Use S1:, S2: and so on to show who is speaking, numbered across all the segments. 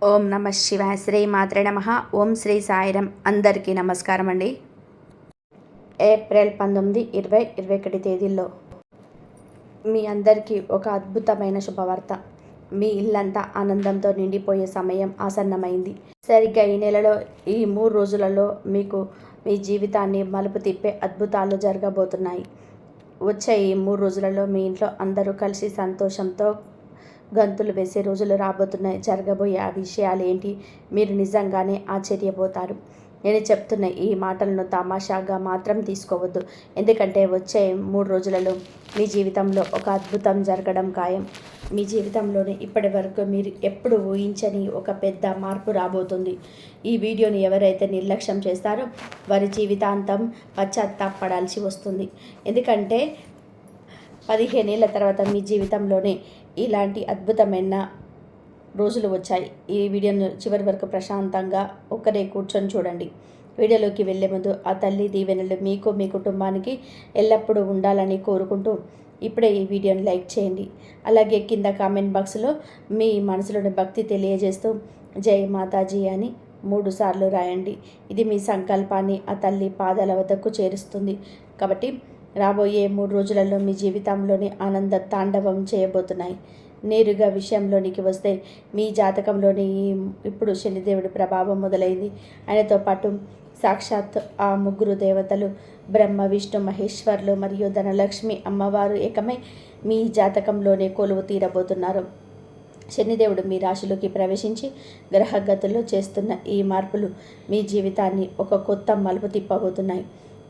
S1: ఓం నమ శివాయ. శ్రీ మాత్రే నమ. ఓం శ్రీ సాయిరం. అందరికీ నమస్కారం అండి. ఏప్రిల్ 19, 2021 తేదీల్లో మీ అందరికీ ఒక అద్భుతమైన శుభవార్త. మీ ఇల్లంతా ఆనందంతో నిండిపోయే సమయం ఆసన్నమైంది. సరిగ్గా ఈ నెలలో ఈ 3 రోజులలో మీకు మీ జీవితాన్ని మలుపు తిప్పే అద్భుతాలు జరగబోతున్నాయి. వచ్చే ఈ 3 రోజులలో మీ ఇంట్లో అందరూ కలిసి సంతోషంతో గంతులు వేసే రోజులు రాబోతున్నాయి. జరగబోయే ఆ విషయాలు ఏంటి, మీరు నిజంగానే ఆశ్చర్యపోతారు. నేను చెప్తున్న ఈ మాటలను తమాషాగా మాత్రం తీసుకోవద్దు. ఎందుకంటే వచ్చే 3 రోజులలో మీ జీవితంలో ఒక అద్భుతం జరగడం ఖాయం. మీ జీవితంలోనే ఇప్పటి వరకు మీరు ఎప్పుడు ఊహించని ఒక పెద్ద మార్పు రాబోతుంది. ఈ వీడియోని ఎవరైతే నిర్లక్ష్యం చేస్తారో వారి జీవితాంతం పశ్చాత్తాపడాల్సి వస్తుంది. ఎందుకంటే 15 ఏళ్ల తర్వాత మీ జీవితంలోనే ఇలాంటి అద్భుతమైన రోజులు వచ్చాయి. ఈ వీడియోను చివరి వరకు ప్రశాంతంగా ఒక్కరే కూర్చొని చూడండి. వీడియోలోకి వెళ్ళే ముందు ఆ తల్లి దీవెనలు మీకు, మీ కుటుంబానికి ఎల్లప్పుడూ ఉండాలని కోరుకుంటూ ఇప్పుడే ఈ వీడియోని లైక్ చేయండి. అలాగే కింద కామెంట్ బాక్స్లో మీ మనసులోని భక్తి తెలియజేస్తూ జై మాతాజీ అని 3 సార్లు రాయండి. ఇది మీ సంకల్పాన్ని ఆ తల్లి పాదాల వద్దకు చేరుస్తుంది. కాబట్టి రాబోయే 3 రోజులలో మీ జీవితంలోని ఆనంద తాండవం చేయబోతున్నాయి. నేరుగా విషయంలోనికి వస్తే మీ జాతకంలోని ఇప్పుడు శనిదేవుడి ప్రభావం మొదలైంది. ఆయనతో పాటు సాక్షాత్ ఆ 3 దేవతలు బ్రహ్మ, విష్ణు, మహేశ్వర్లు మరియు ధనలక్ష్మి అమ్మవారు ఏకమై మీ జాతకంలోనే కొలువు తీరబోతున్నారు. శనిదేవుడు మీ రాశిలోకి ప్రవేశించి గ్రహగతుల్లో చేస్తున్న ఈ మార్పులు మీ జీవితాన్ని ఒక కొత్త మలుపు తిప్పబోతున్నాయి.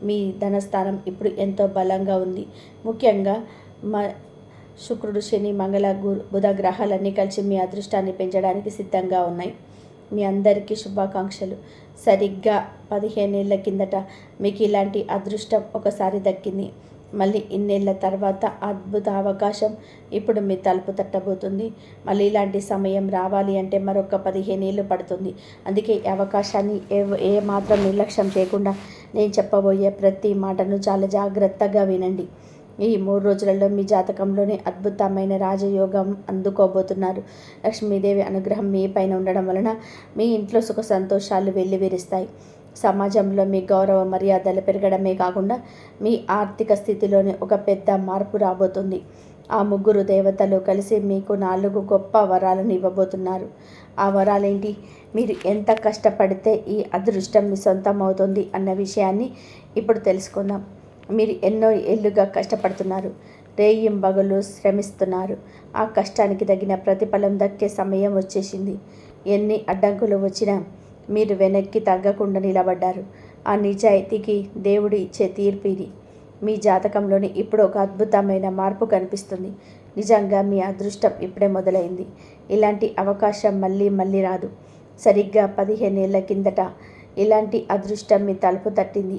S1: మీ ధనస్థానం ఇప్పుడు ఎంతో బలంగా ఉంది. ముఖ్యంగా శుక్రుడు, శని, మంగళ, బుధ గ్రహాలన్నీ కలిసి మీ అదృష్టాన్ని పెంచడానికి సిద్ధంగా ఉన్నాయి. మీ అందరికీ శుభాకాంక్షలు. సరిగ్గా 15 ఏళ్ల కిందట మీకు ఇలాంటి అదృష్టం ఒకసారి దక్కింది. మళ్ళీ ఇన్నేళ్ల తర్వాత అద్భుత అవకాశం ఇప్పుడు మీ తలుపు తట్టబోతుంది. మళ్ళీ ఇలాంటి సమయం రావాలి అంటే మరొక 15 ఏళ్ళు పడుతుంది. అందుకే ఈ అవకాశాన్ని ఏ మాత్రం నిర్లక్ష్యం చేయకుండా నేను చెప్పబోయే ప్రతి మాటను చాలా జాగ్రత్తగా వినండి. ఈ 3 రోజులలో మీ జాతకంలోని అద్భుతమైన రాజయోగం అందుకోబోతున్నారు. లక్ష్మీదేవి అనుగ్రహం మీ పైన ఉండడం వలన మీ ఇంట్లో సుఖ సంతోషాలు వెల్లివిరుస్తాయి. సమాజంలో మీ గౌరవ మర్యాదలు పెరగడమే కాకుండా మీ ఆర్థిక స్థితిలోనే ఒక పెద్ద మార్పు రాబోతుంది. ఆ 3 దేవతలు కలిసి మీకు 4 గొప్ప వరాలను ఇవ్వబోతున్నారు. ఆ వరాలేంటి, మీరు ఎంత కష్టపడితే ఈ అదృష్టం మీ సొంతం అవుతుంది అన్న విషయాన్ని ఇప్పుడు తెలుసుకుందాం. మీరు ఎన్నో ఏళ్ళుగా కష్టపడుతున్నారు, రేయింబగలు శ్రమిస్తున్నారు. ఆ కష్టానికి తగిన ప్రతిఫలం దక్కే సమయం వచ్చేసింది. ఎన్ని అడ్డంకులు వచ్చినా మీరు వెనక్కి తగ్గకుండా నిలబడ్డారు. ఆ నిజాయితీకి దేవుడు ఇచ్చే తీర్పు ఇది. మీ జాతకంలోని ఇప్పుడు ఒక అద్భుతమైన మార్పు కనిపిస్తుంది. నిజంగా మీ అదృష్టం ఇప్పుడే మొదలైంది. ఇలాంటి అవకాశం మళ్ళీ రాదు. సరిగ్గా 15 ఏళ్ల కిందట ఇలాంటి అదృష్టం మీ తలుపు తట్టింది.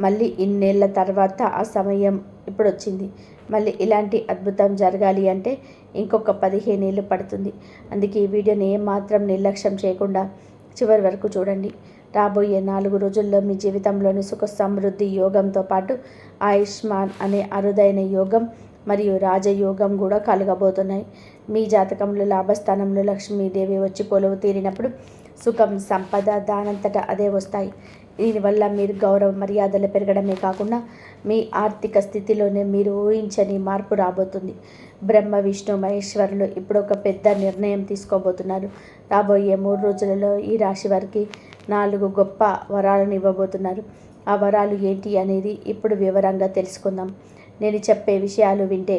S1: మళ్ళీ ఇన్నేళ్ల తర్వాత ఆ సమయం ఇప్పుడు వచ్చింది. మళ్ళీ ఇలాంటి అద్భుతం జరగాలి అంటే ఇంకొక 15 ఏళ్ళు పడుతుంది. అందుకే ఈ వీడియోని ఏమాత్రం నిర్లక్ష్యం చేయకుండా చివరి వరకు చూడండి. రాబోయే 4 రోజుల్లో మీ జీవితంలోని సుఖ సమృద్ధి యోగంతో పాటు ఆయుష్మాన్ అనే అరుదైన యోగం మరియు రాజయోగం కూడా కలగబోతున్నాయి. మీ జాతకంలో లాభస్థానంలో లక్ష్మీదేవి వచ్చి కొలువు తీరినప్పుడు సుఖం, సంపద దానంతటా అదే వస్తాయి. దీనివల్ల మీరు గౌరవ మర్యాదలు పెరగడమే కాకుండా మీ ఆర్థిక స్థితిలోనే మీరు ఊహించని మార్పు రాబోతుంది. బ్రహ్మ, విష్ణు, మహేశ్వరులు ఇప్పుడు ఒక పెద్ద నిర్ణయం తీసుకోబోతున్నారు. రాబోయే 3 రోజులలో ఈ రాశి వారికి 4 గొప్ప వరాలను ఇవ్వబోతున్నారు. ఆ వరాలు ఏంటి అనేది ఇప్పుడు వివరంగా తెలుసుకుందాం. నేను చెప్పే విషయాలు వింటే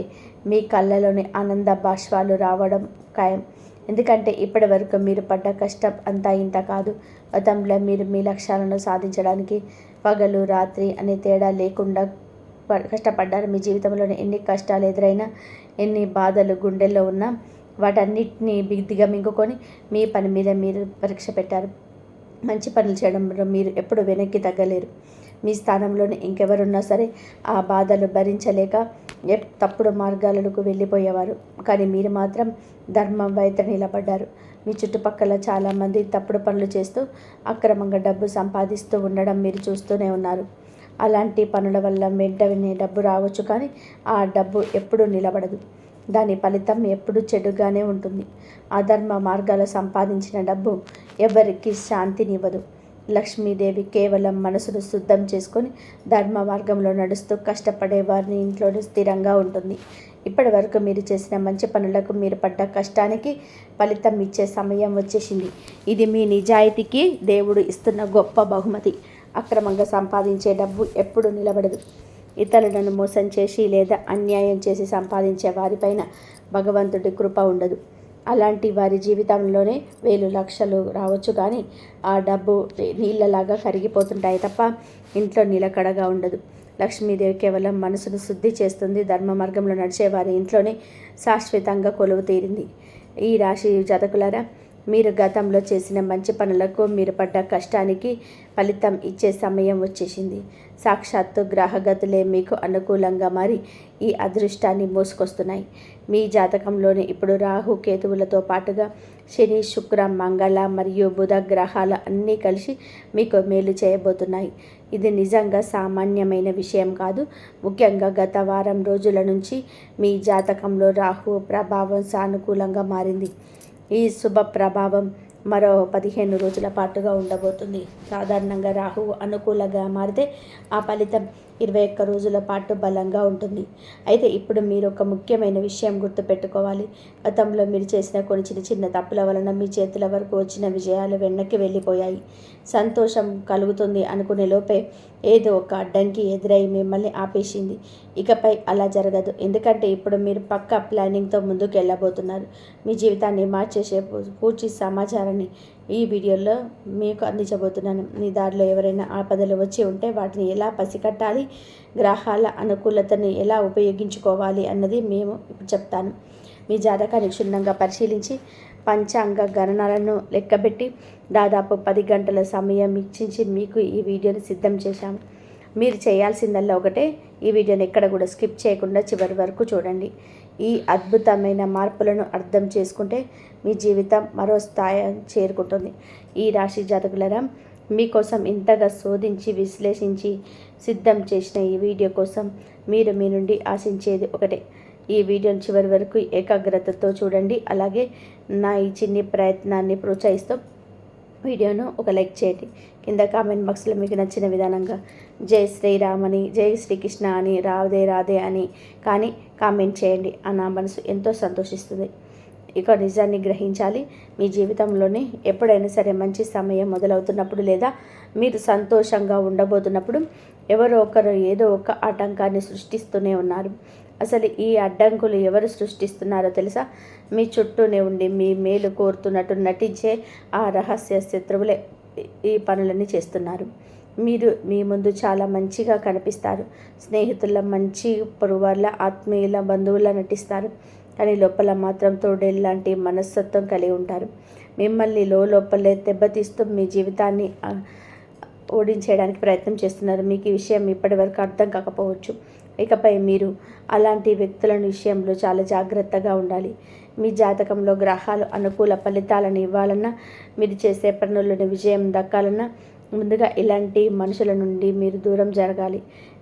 S1: మీ కళ్ళలోని ఆనంద బాష్పాలు రావడం ఖాయం. ఎందుకంటే ఇప్పటి వరకు మీరు పడ్డ కష్టం అంతా ఇంత కాదు. గతంలో మీరు మీ లక్ష్యాలను సాధించడానికి పగలు రాత్రి అనే తేడా లేకుండా కష్టపడ్డారు. మీ జీవితంలోని ఎన్ని కష్టాలు ఎదురైనా, ఎన్ని బాధలు గుండెల్లో ఉన్నా వాటన్నిటిని దిగమింగుకొని మీ పని మీద మీరు పరీక్ష పెట్టారు. మంచి పనులు చేయడంలో మీరు ఎప్పుడు వెనక్కి తగ్గలేరు. మీ స్థానంలోనే ఇంకెవరున్నా సరే ఆ బాధలు భరించలేక తప్పుడు మార్గాలకు వెళ్ళిపోయేవారు. కానీ మీరు మాత్రం ధర్మం వైపు నిలబడ్డారు. మీ చుట్టుపక్కల చాలామంది తప్పుడు పనులు చేస్తూ అక్రమంగా డబ్బు సంపాదిస్తూ ఉండడం మీరు చూస్తూనే ఉన్నారు. అలాంటి పనుల వల్ల వెంటనే డబ్బు రావచ్చు, కానీ ఆ డబ్బు ఎప్పుడూ నిలబడదు. దాని ఫలితం ఎప్పుడూ చెడుగానే ఉంటుంది. అధర్మ మార్గాల సంపాదించిన డబ్బు ఎవరికి శాంతినివ్వదు. లక్ష్మీదేవి కేవలం మనసును శుద్ధం చేసుకొని ధర్మ మార్గంలో నడుస్తూ కష్టపడే వారిని ఇంట్లోనే స్థిరంగా ఉంటుంది. ఇప్పటి వరకు మీరు చేసిన మంచి పనులకు మీరు పడ్డ కష్టానికి ఫలితం ఇచ్చే సమయం వచ్చేసింది. ఇది మీ నిజాయితీకి దేవుడు ఇస్తున్న గొప్ప బహుమతి. అక్రమంగా సంపాదించే డబ్బు ఎప్పుడు నిలబడదు. ఇతరులను మోసం చేసి లేదా అన్యాయం చేసి సంపాదించే వారిపైన భగవంతుడి కృప ఉండదు. అలాంటి వారి జీవితంలోనే వేలు లక్షలు రావచ్చు, కానీ ఆ డబ్బు నీళ్ళలాగా కరిగిపోతుంటాయి తప్ప ఇంట్లో నిలకడగా ఉండదు. లక్ష్మీదేవి కేవలం మనసును శుద్ధి చేస్తుంది. ధర్మ మార్గంలో నడిచే వారి ఇంట్లోనే శాశ్వతంగా కొలువు తీరింది. ఈ రాశి జాతకులారా, మీరు గతంలో చేసిన మంచి పనులకు మీరు పడ్డ కష్టానికి ఫలితం ఇచ్చే సమయం వచ్చేసింది. సాక్షాత్తు గ్రహగతులే మీకు అనుకూలంగా మారి ఈ అదృష్టాన్ని మోసుకొస్తున్నాయి. మీ జాతకంలోని ఇప్పుడు రాహు కేతువులతో పాటుగా శని, శుక్ర, మంగళ మరియు బుధ గ్రహాలు అన్నీ కలిసి మీకు మేలు చేయబోతున్నాయి. ఇది నిజంగా సామాన్యమైన విషయం కాదు. ముఖ్యంగా గత వారం రోజుల నుంచి మీ జాతకంలో రాహు ప్రభావం సానుకూలంగా మారింది. ఈ శుభ ప్రభావం మరో 15 రోజుల పాటుగా ఉండబోతుంది. సాధారణంగా రాహువు అనుకూలంగా మారితే ఆ ఫలితం 21 రోజుల పాటు బలంగా ఉంటుంది. అయితే ఇప్పుడు మీరు ఒక ముఖ్యమైన విషయం గుర్తుపెట్టుకోవాలి. గతంలో మీరు చేసిన కొన్ని చిన్న చిన్న తప్పుల వలన మీ చేతుల వరకు వచ్చిన విజయాలు వెనక్కి వెళ్ళిపోయాయి. సంతోషం కలుగుతుంది అనుకునే లోపే ఏదో ఒక అడ్డంకి ఎదురై మిమ్మల్ని ఆపేసింది. ఇకపై అలా జరగదు. ఎందుకంటే ఇప్పుడు మీరు పక్కా ప్లానింగ్తో ముందుకు వెళ్ళబోతున్నారు. మీ జీవితాన్ని మార్చేసే పూర్తి సమాచారాన్ని ఈ వీడియోలో మీకు అందించబోతున్నాను. మీ దారిలో ఎవరైనా ఆపదలు వచ్చి ఉంటే వాటిని ఎలా పసికట్టాలి, గ్రహాల అనుకూలతను ఎలా ఉపయోగించుకోవాలి అన్నది మేము ఇప్పుడు చెప్తాను. మీ జాతకాన్ని క్షుణ్ణంగా పరిశీలించి పంచాంగ గణనాలను లెక్కబెట్టి దాదాపు 10 గంటల సమయం ఇచ్చించి మీకు ఈ వీడియోని సిద్ధం చేశాము. మీరు చేయాల్సిందల్లా ఒకటే, ఈ వీడియోని ఎక్కడ కూడా స్కిప్ చేయకుండా చివరి వరకు చూడండి. ఈ అద్భుతమైన మార్పులను అర్థం చేసుకుంటే మీ జీవితం మరో స్థాయి చేరుకుంటుంది. ఈ రాశి జాతకులరా, మీకోసం ఇంతగా శోధించి విశ్లేషించి సిద్ధం చేసిన ఈ వీడియో కోసం మీరు మీ నుండి ఆశించేది ఒకటే. ఈ వీడియోని చివరి వరకు ఏకాగ్రతతో చూడండి. అలాగే నా ఈ చిన్ని ప్రయత్నాన్ని ప్రోత్సహిస్తూ వీడియోను ఒక లైక్ చేయండి. కింద కామెంట్ బాక్స్లో మీకు నచ్చిన విధానంగా జై శ్రీరామ్ అని, జై శ్రీకృష్ణ అని, రాధే రాధే అని కానీ కామెంట్ చేయండి. నా మనసు ఎంతో సంతోషిస్తుంది. ఇక నిజాన్ని గ్రహించాలి. మీ జీవితంలోనే ఎప్పుడైనా సరే మంచి సమయం మొదలవుతున్నప్పుడు లేదా మీరు సంతోషంగా ఉండబోతున్నప్పుడు ఎవరో ఒకరు ఏదో ఒక ఆటంకాన్ని సృష్టిస్తూనే ఉన్నారు. అసలు ఈ అడ్డంకులు ఎవరు సృష్టిస్తున్నారో తెలుసా? మీ చుట్టూనే ఉండి మీ మేలు కోరుతున్నట్టు నటించే ఆ రహస్య శత్రువులే ఈ పనులన్నీ చేస్తున్నారు. మీరు మీ ముందు చాలా మంచిగా కనిపిస్తారు. స్నేహితుల మంచి పొరుగువార్ల, ఆత్మీయుల, బంధువుల నటిస్తారు. కానీ లోపల మాత్రం తోడేళ్ళలాంటి మనస్తత్వం కలిగి ఉంటారు. మిమ్మల్ని లోపలే దెబ్బతీస్తూ మీ జీవితాన్ని ఓడించేయడానికి ప్రయత్నం చేస్తున్నారు. మీకు ఈ విషయం ఇప్పటి వరకు అర్థం కాకపోవచ్చు. ఇకపై మీరు అలాంటి వ్యక్తుల విషయంలో చాలా జాగ్రత్తగా ఉండాలి. మీ జాతకంలో గ్రహాలు అనుకూల ఫలితాలను ఇవ్వాలన్నా, మీరు చేసే పనులను విజయం దక్కాలన్నా ముందుగా ఇలాంటి మనుషుల నుండి మీరు దూరం జరగాలి.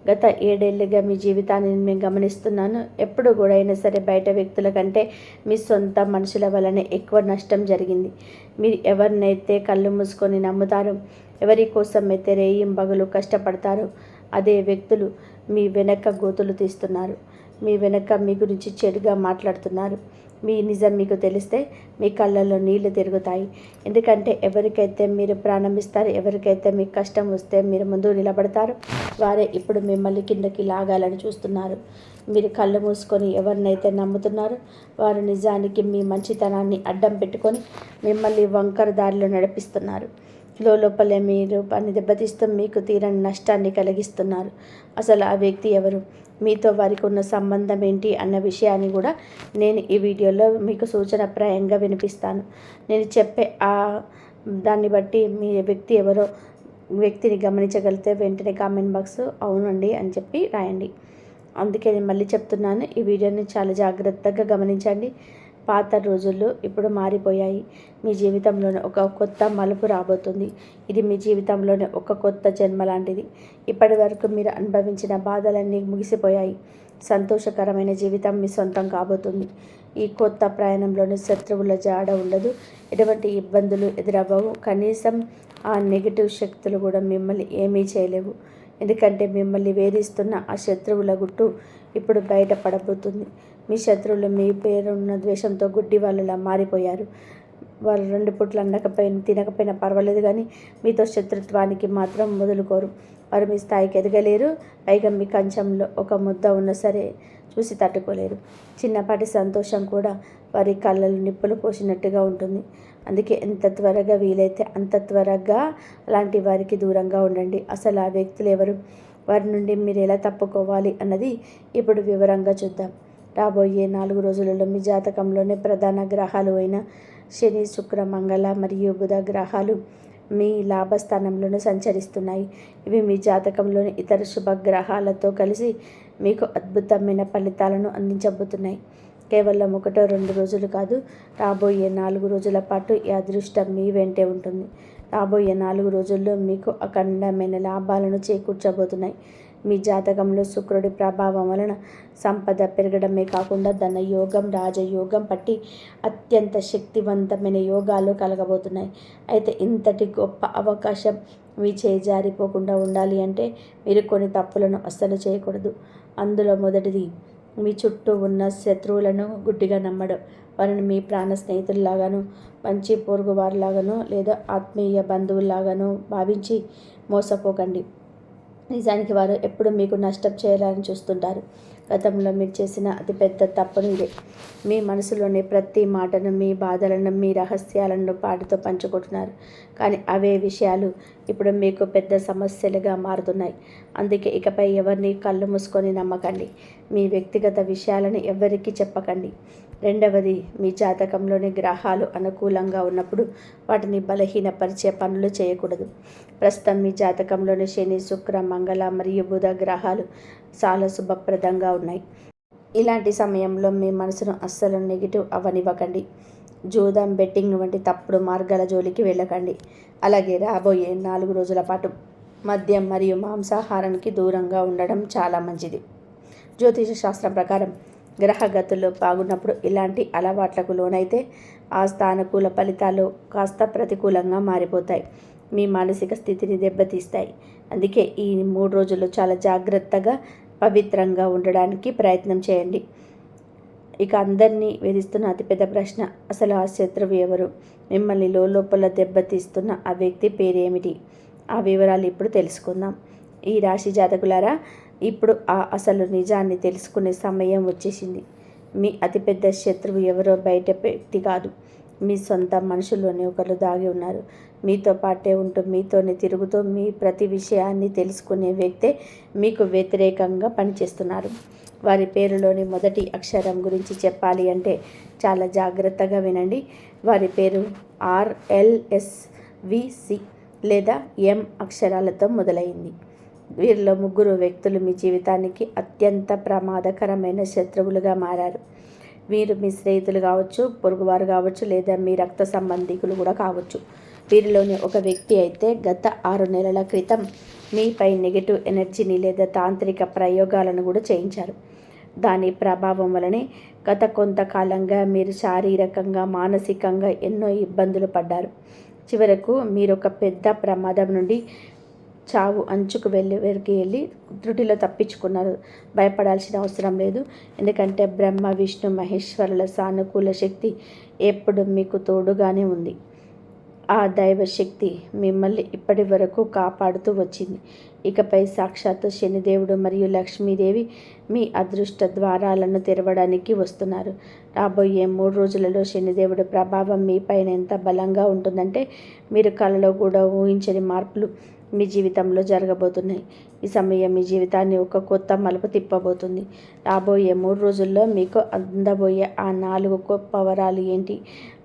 S1: గత 7 ఏళ్ళుగా మీ జీవితాన్ని నేను గమనిస్తున్నాను. ఎప్పుడు కూడా అయినా సరే బయట వ్యక్తుల కంటే మీ సొంత మనుషుల వల్లనే ఎక్కువ నష్టం జరిగింది. మీరు ఎవరినైతే కళ్ళు మూసుకొని నమ్ముతారో, ఎవరి కోసం అయితే రేయింబగలు కష్టపడతారో అదే వ్యక్తులు మీ వెనక గోతులు తీస్తున్నారు. మీ వెనక మీ గురించి చెడుగా మాట్లాడుతున్నారు. మీ నిజం మీకు తెలిస్తే మీ కళ్ళల్లో నీళ్లు తిరుగుతాయి. ఎందుకంటే ఎవరికైతే మీరు ప్రాణం ఇస్తారో, ఎవరికైతే మీకు కష్టం వస్తే మీరు ముందు నిలబడతారో వారే ఇప్పుడు మిమ్మల్ని కిందకి లాగాలని చూస్తున్నారు. మీరు కళ్ళు మూసుకొని ఎవరినైతే నమ్ముతున్నారో వారు నిజానికి మీ మంచితనాన్ని అడ్డం పెట్టుకొని మిమ్మల్ని వంకర దారిలో నడిపిస్తున్నారు. లోపలే మీరు పని దెబ్బతీస్తూ మీకు తీరని నష్టాన్ని కలిగిస్తున్నారు. అసలు ఆ వ్యక్తి ఎవరు, మీతో వారికి ఉన్న సంబంధం ఏంటి అన్న విషయాన్ని కూడా నేను ఈ వీడియోలో మీకు సూచనప్రాయంగా వినిపిస్తాను. నేను చెప్పే దాన్ని బట్టి మీ వ్యక్తి ఎవరో వ్యక్తిని గమనించగలిగితే వెంటనే కామెంట్ బాక్స్ అవునండి అని చెప్పి రాయండి. అందుకే నేను మళ్ళీ చెప్తున్నాను, ఈ వీడియోని చాలా జాగ్రత్తగా గమనించండి. పాత రోజుల్లో ఇప్పుడు మారిపోయాయి. మీ జీవితంలోనే ఒక కొత్త మలుపు రాబోతుంది. ఇది మీ జీవితంలోనే ఒక కొత్త జన్మ లాంటిది. ఇప్పటి వరకు మీరు అనుభవించిన బాధలన్నీ ముగిసిపోయాయి. సంతోషకరమైన జీవితం మీ సొంతం కాబోతుంది. ఈ కొత్త ప్రయాణంలోని శత్రువుల జాడ ఉండదు. ఎటువంటి ఇబ్బందులు ఎదురవ్వవు. కనీసం ఆ నెగిటివ్ శక్తులు కూడా మిమ్మల్ని ఏమీ చేయలేవు. ఎందుకంటే మిమ్మల్ని వేధిస్తున్న ఆ శత్రువుల గుట్టు ఇప్పుడు బయటపడబోతుంది. మీ శత్రువులు మీ పేరున్న ద్వేషంతో గుడ్డి వాళ్ళలా మారిపోయారు. వారు 2 పూట్లు తినకపోయినా పర్వాలేదు, కానీ మీతో శత్రుత్వానికి మాత్రం వదులుకోరు. వారు మీ స్థాయికి ఎదగలేరు. పైగా మీ కంచంలో ఒక ముద్ద ఉన్నా సరే చూసి తట్టుకోలేరు. చిన్నపాటి సంతోషం కూడా వారి కళ్ళలో నిప్పులు పోసినట్టుగా ఉంటుంది. అందుకే ఎంత త్వరగా వీలైతే అంత త్వరగా అలాంటి వారికి దూరంగా ఉండండి. అసలు ఆ వ్యక్తులు ఎవరు, వారి నుండి మీరు ఎలా తప్పుకోవాలి అన్నది ఇప్పుడు వివరంగా చూద్దాం. రాబోయే 4 రోజులలో మీ జాతకంలోని ప్రధాన గ్రహాలు అయిన శని, శుక్ర, మంగళ మరియు బుధ గ్రహాలు మీ లాభస్థానంలోనే సంచరిస్తున్నాయి. ఇవి మీ జాతకంలోని ఇతర శుభగ్రహాలతో కలిసి మీకు అద్భుతమైన ఫలితాలను అందించబోతున్నాయి. కేవలం 1-2 రోజులు కాదు, రాబోయే 4 రోజుల పాటు ఈ అదృష్టం మీ వెంటే ఉంటుంది. రాబోయే 4 రోజుల్లో మీకు అఖండమైన లాభాలను చేకూర్చబోతున్నాయి. మీ జాతకంలో శుక్రుడి ప్రభావం వలన సంపద పెరగడమే కాకుండా ధనయోగం, రాజయోగం పట్టి అత్యంత శక్తివంతమైన యోగాలు కలగబోతున్నాయి. అయితే ఇంతటి గొప్ప అవకాశం మీ చేజారిపోకుండా ఉండాలి అంటే మీరు కొన్ని తప్పులను అస్సలు చేయకూడదు. అందులో మొదటిది, మీ చుట్టూ ఉన్న శత్రువులను గుడ్డిగా నమ్మడం. వారిని మీ ప్రాణ స్నేహితుల్లాగానో, మంచి పొరుగు వారిలాగానో లేదా ఆత్మీయ బంధువుల్లాగానో భావించి మోసపోకండి. నిజానికి వారు ఎప్పుడు మీకు నష్టం చేయాలని చూస్తుంటారు. గతంలో మీరు చేసిన అతిపెద్ద తప్పును ఇదే. మీ మనసులోని ప్రతి మాటను, మీ బాధలను, మీ రహస్యాలను వాటితో పంచుకుంటున్నారు. కానీ అవే విషయాలు ఇప్పుడు మీకు పెద్ద సమస్యలుగా మారుతున్నాయి. అందుకే ఇకపై ఎవరిని కళ్ళు మూసుకొని నమ్మకండి. మీ వ్యక్తిగత విషయాలను ఎవరికీ చెప్పకండి. రెండవది, మీ జాతకంలోని గ్రహాలు అనుకూలంగా ఉన్నప్పుడు వాటిని బలహీనపరిచే పనులు చేయకూడదు. ప్రస్తుతం మీ జాతకంలోని శని, శుక్ర, మంగళ మరియు బుధ గ్రహాలు చాలా శుభప్రదంగా ఉన్నాయి. ఇలాంటి సమయంలో మీ మనసును అస్సలు నెగిటివ్ అవ్వనివ్వకండి. జూదం, బెట్టింగ్ వంటి తప్పుడు మార్గాల జోలికి వెళ్ళకండి. అలాగే రాబోయే 4 రోజుల పాటు మద్యం మరియు మాంసాహారానికి దూరంగా ఉండడం చాలా మంచిది. జ్యోతిష శాస్త్రం ప్రకారం గ్రహగతులు బాగున్నప్పుడు ఇలాంటి అలవాట్లకు లోనైతే ఆ స్థానకూల ఫలితాలు కాస్త ప్రతికూలంగా మారిపోతాయి. మీ మానసిక స్థితిని దెబ్బతీస్తాయి. అందుకే ఈ 3 రోజులు చాలా జాగ్రత్తగా, పవిత్రంగా ఉండడానికి ప్రయత్నం చేయండి. ఇక అందరినీ వేధిస్తున్న అతిపెద్ద ప్రశ్న, అసలు ఆ శత్రువు ఎవరు? మిమ్మల్ని లోపల దెబ్బతీస్తున్న ఆ వ్యక్తి పేరేమిటి? ఆ వివరాలు ఇప్పుడు తెలుసుకుందాం. ఈ రాశి జాతకులారా, ఇప్పుడు ఆ అసలు నిజాన్ని తెలుసుకునే సమయం వచ్చేసింది. మీ అతిపెద్ద శత్రువు ఎవరో బయట వ్యక్తి కాదు, మీ సొంత మనుషుల్లోనే ఒకరు దాగి ఉన్నారు. మీతో పాటే ఉంటూ, మీతోనే తిరుగుతూ, మీ ప్రతి విషయాన్ని తెలుసుకునే వ్యక్తే మీకు వ్యతిరేకంగా పనిచేస్తున్నారు. వారి పేరులోని మొదటి అక్షరం గురించి చెప్పాలి అంటే చాలా జాగ్రత్తగా వినండి. వారి పేరు RLSVC లేదా M అక్షరాలతో మొదలైంది. వీరిలో 3 వ్యక్తులు మీ జీవితానికి అత్యంత ప్రమాదకరమైన శత్రువులుగా మారారు. వీరు మీ స్నేహితులు కావచ్చు, పొరుగువారు కావచ్చు, లేదా మీ రక్త సంబంధికులు కూడా కావచ్చు. వీరిలోని ఒక వ్యక్తి అయితే గత 6 నెలల క్రితం మీపై నెగిటివ్ ఎనర్జీని లేదా తాంత్రిక ప్రయోగాలను కూడా చేయించారు. దాని ప్రభావం వలనే గత కొంతకాలంగా మీరు శారీరకంగా, మానసికంగా ఎన్నో ఇబ్బందులు పడ్డారు. చివరకు మీరు ఒక పెద్ద ప్రమాదం నుండి చావు అంచుకు వెళ్ళి త్రుటిలో తప్పించుకున్నారు. భయపడాల్సిన అవసరం లేదు. ఎందుకంటే బ్రహ్మ, విష్ణు, మహేశ్వరుల సానుకూల శక్తి ఎప్పుడు మీకు తోడుగానే ఉంది. ఆ దైవశక్తి మిమ్మల్ని ఇప్పటి వరకు కాపాడుతూ వచ్చింది. ఇకపై సాక్షాత్తు శనిదేవుడు మరియు లక్ష్మీదేవి మీ అదృష్ట ద్వారాలను తెరవడానికి వస్తున్నారు. రాబోయే 3 రోజులలో శనిదేవుడి ప్రభావం మీ పైన ఎంత బలంగా ఉంటుందంటే మీరు కలలో కూడా ఊహించని మార్పులు మీ జీవితంలో జరగబోతున్నాయి. ఈ సమయం మీ జీవితాన్ని ఒక కొత్త మలుపు తిప్పబోతుంది. రాబోయే 3 రోజుల్లో మీకు అందబోయే ఆ 4 గొప్ప వరాలు ఏంటి?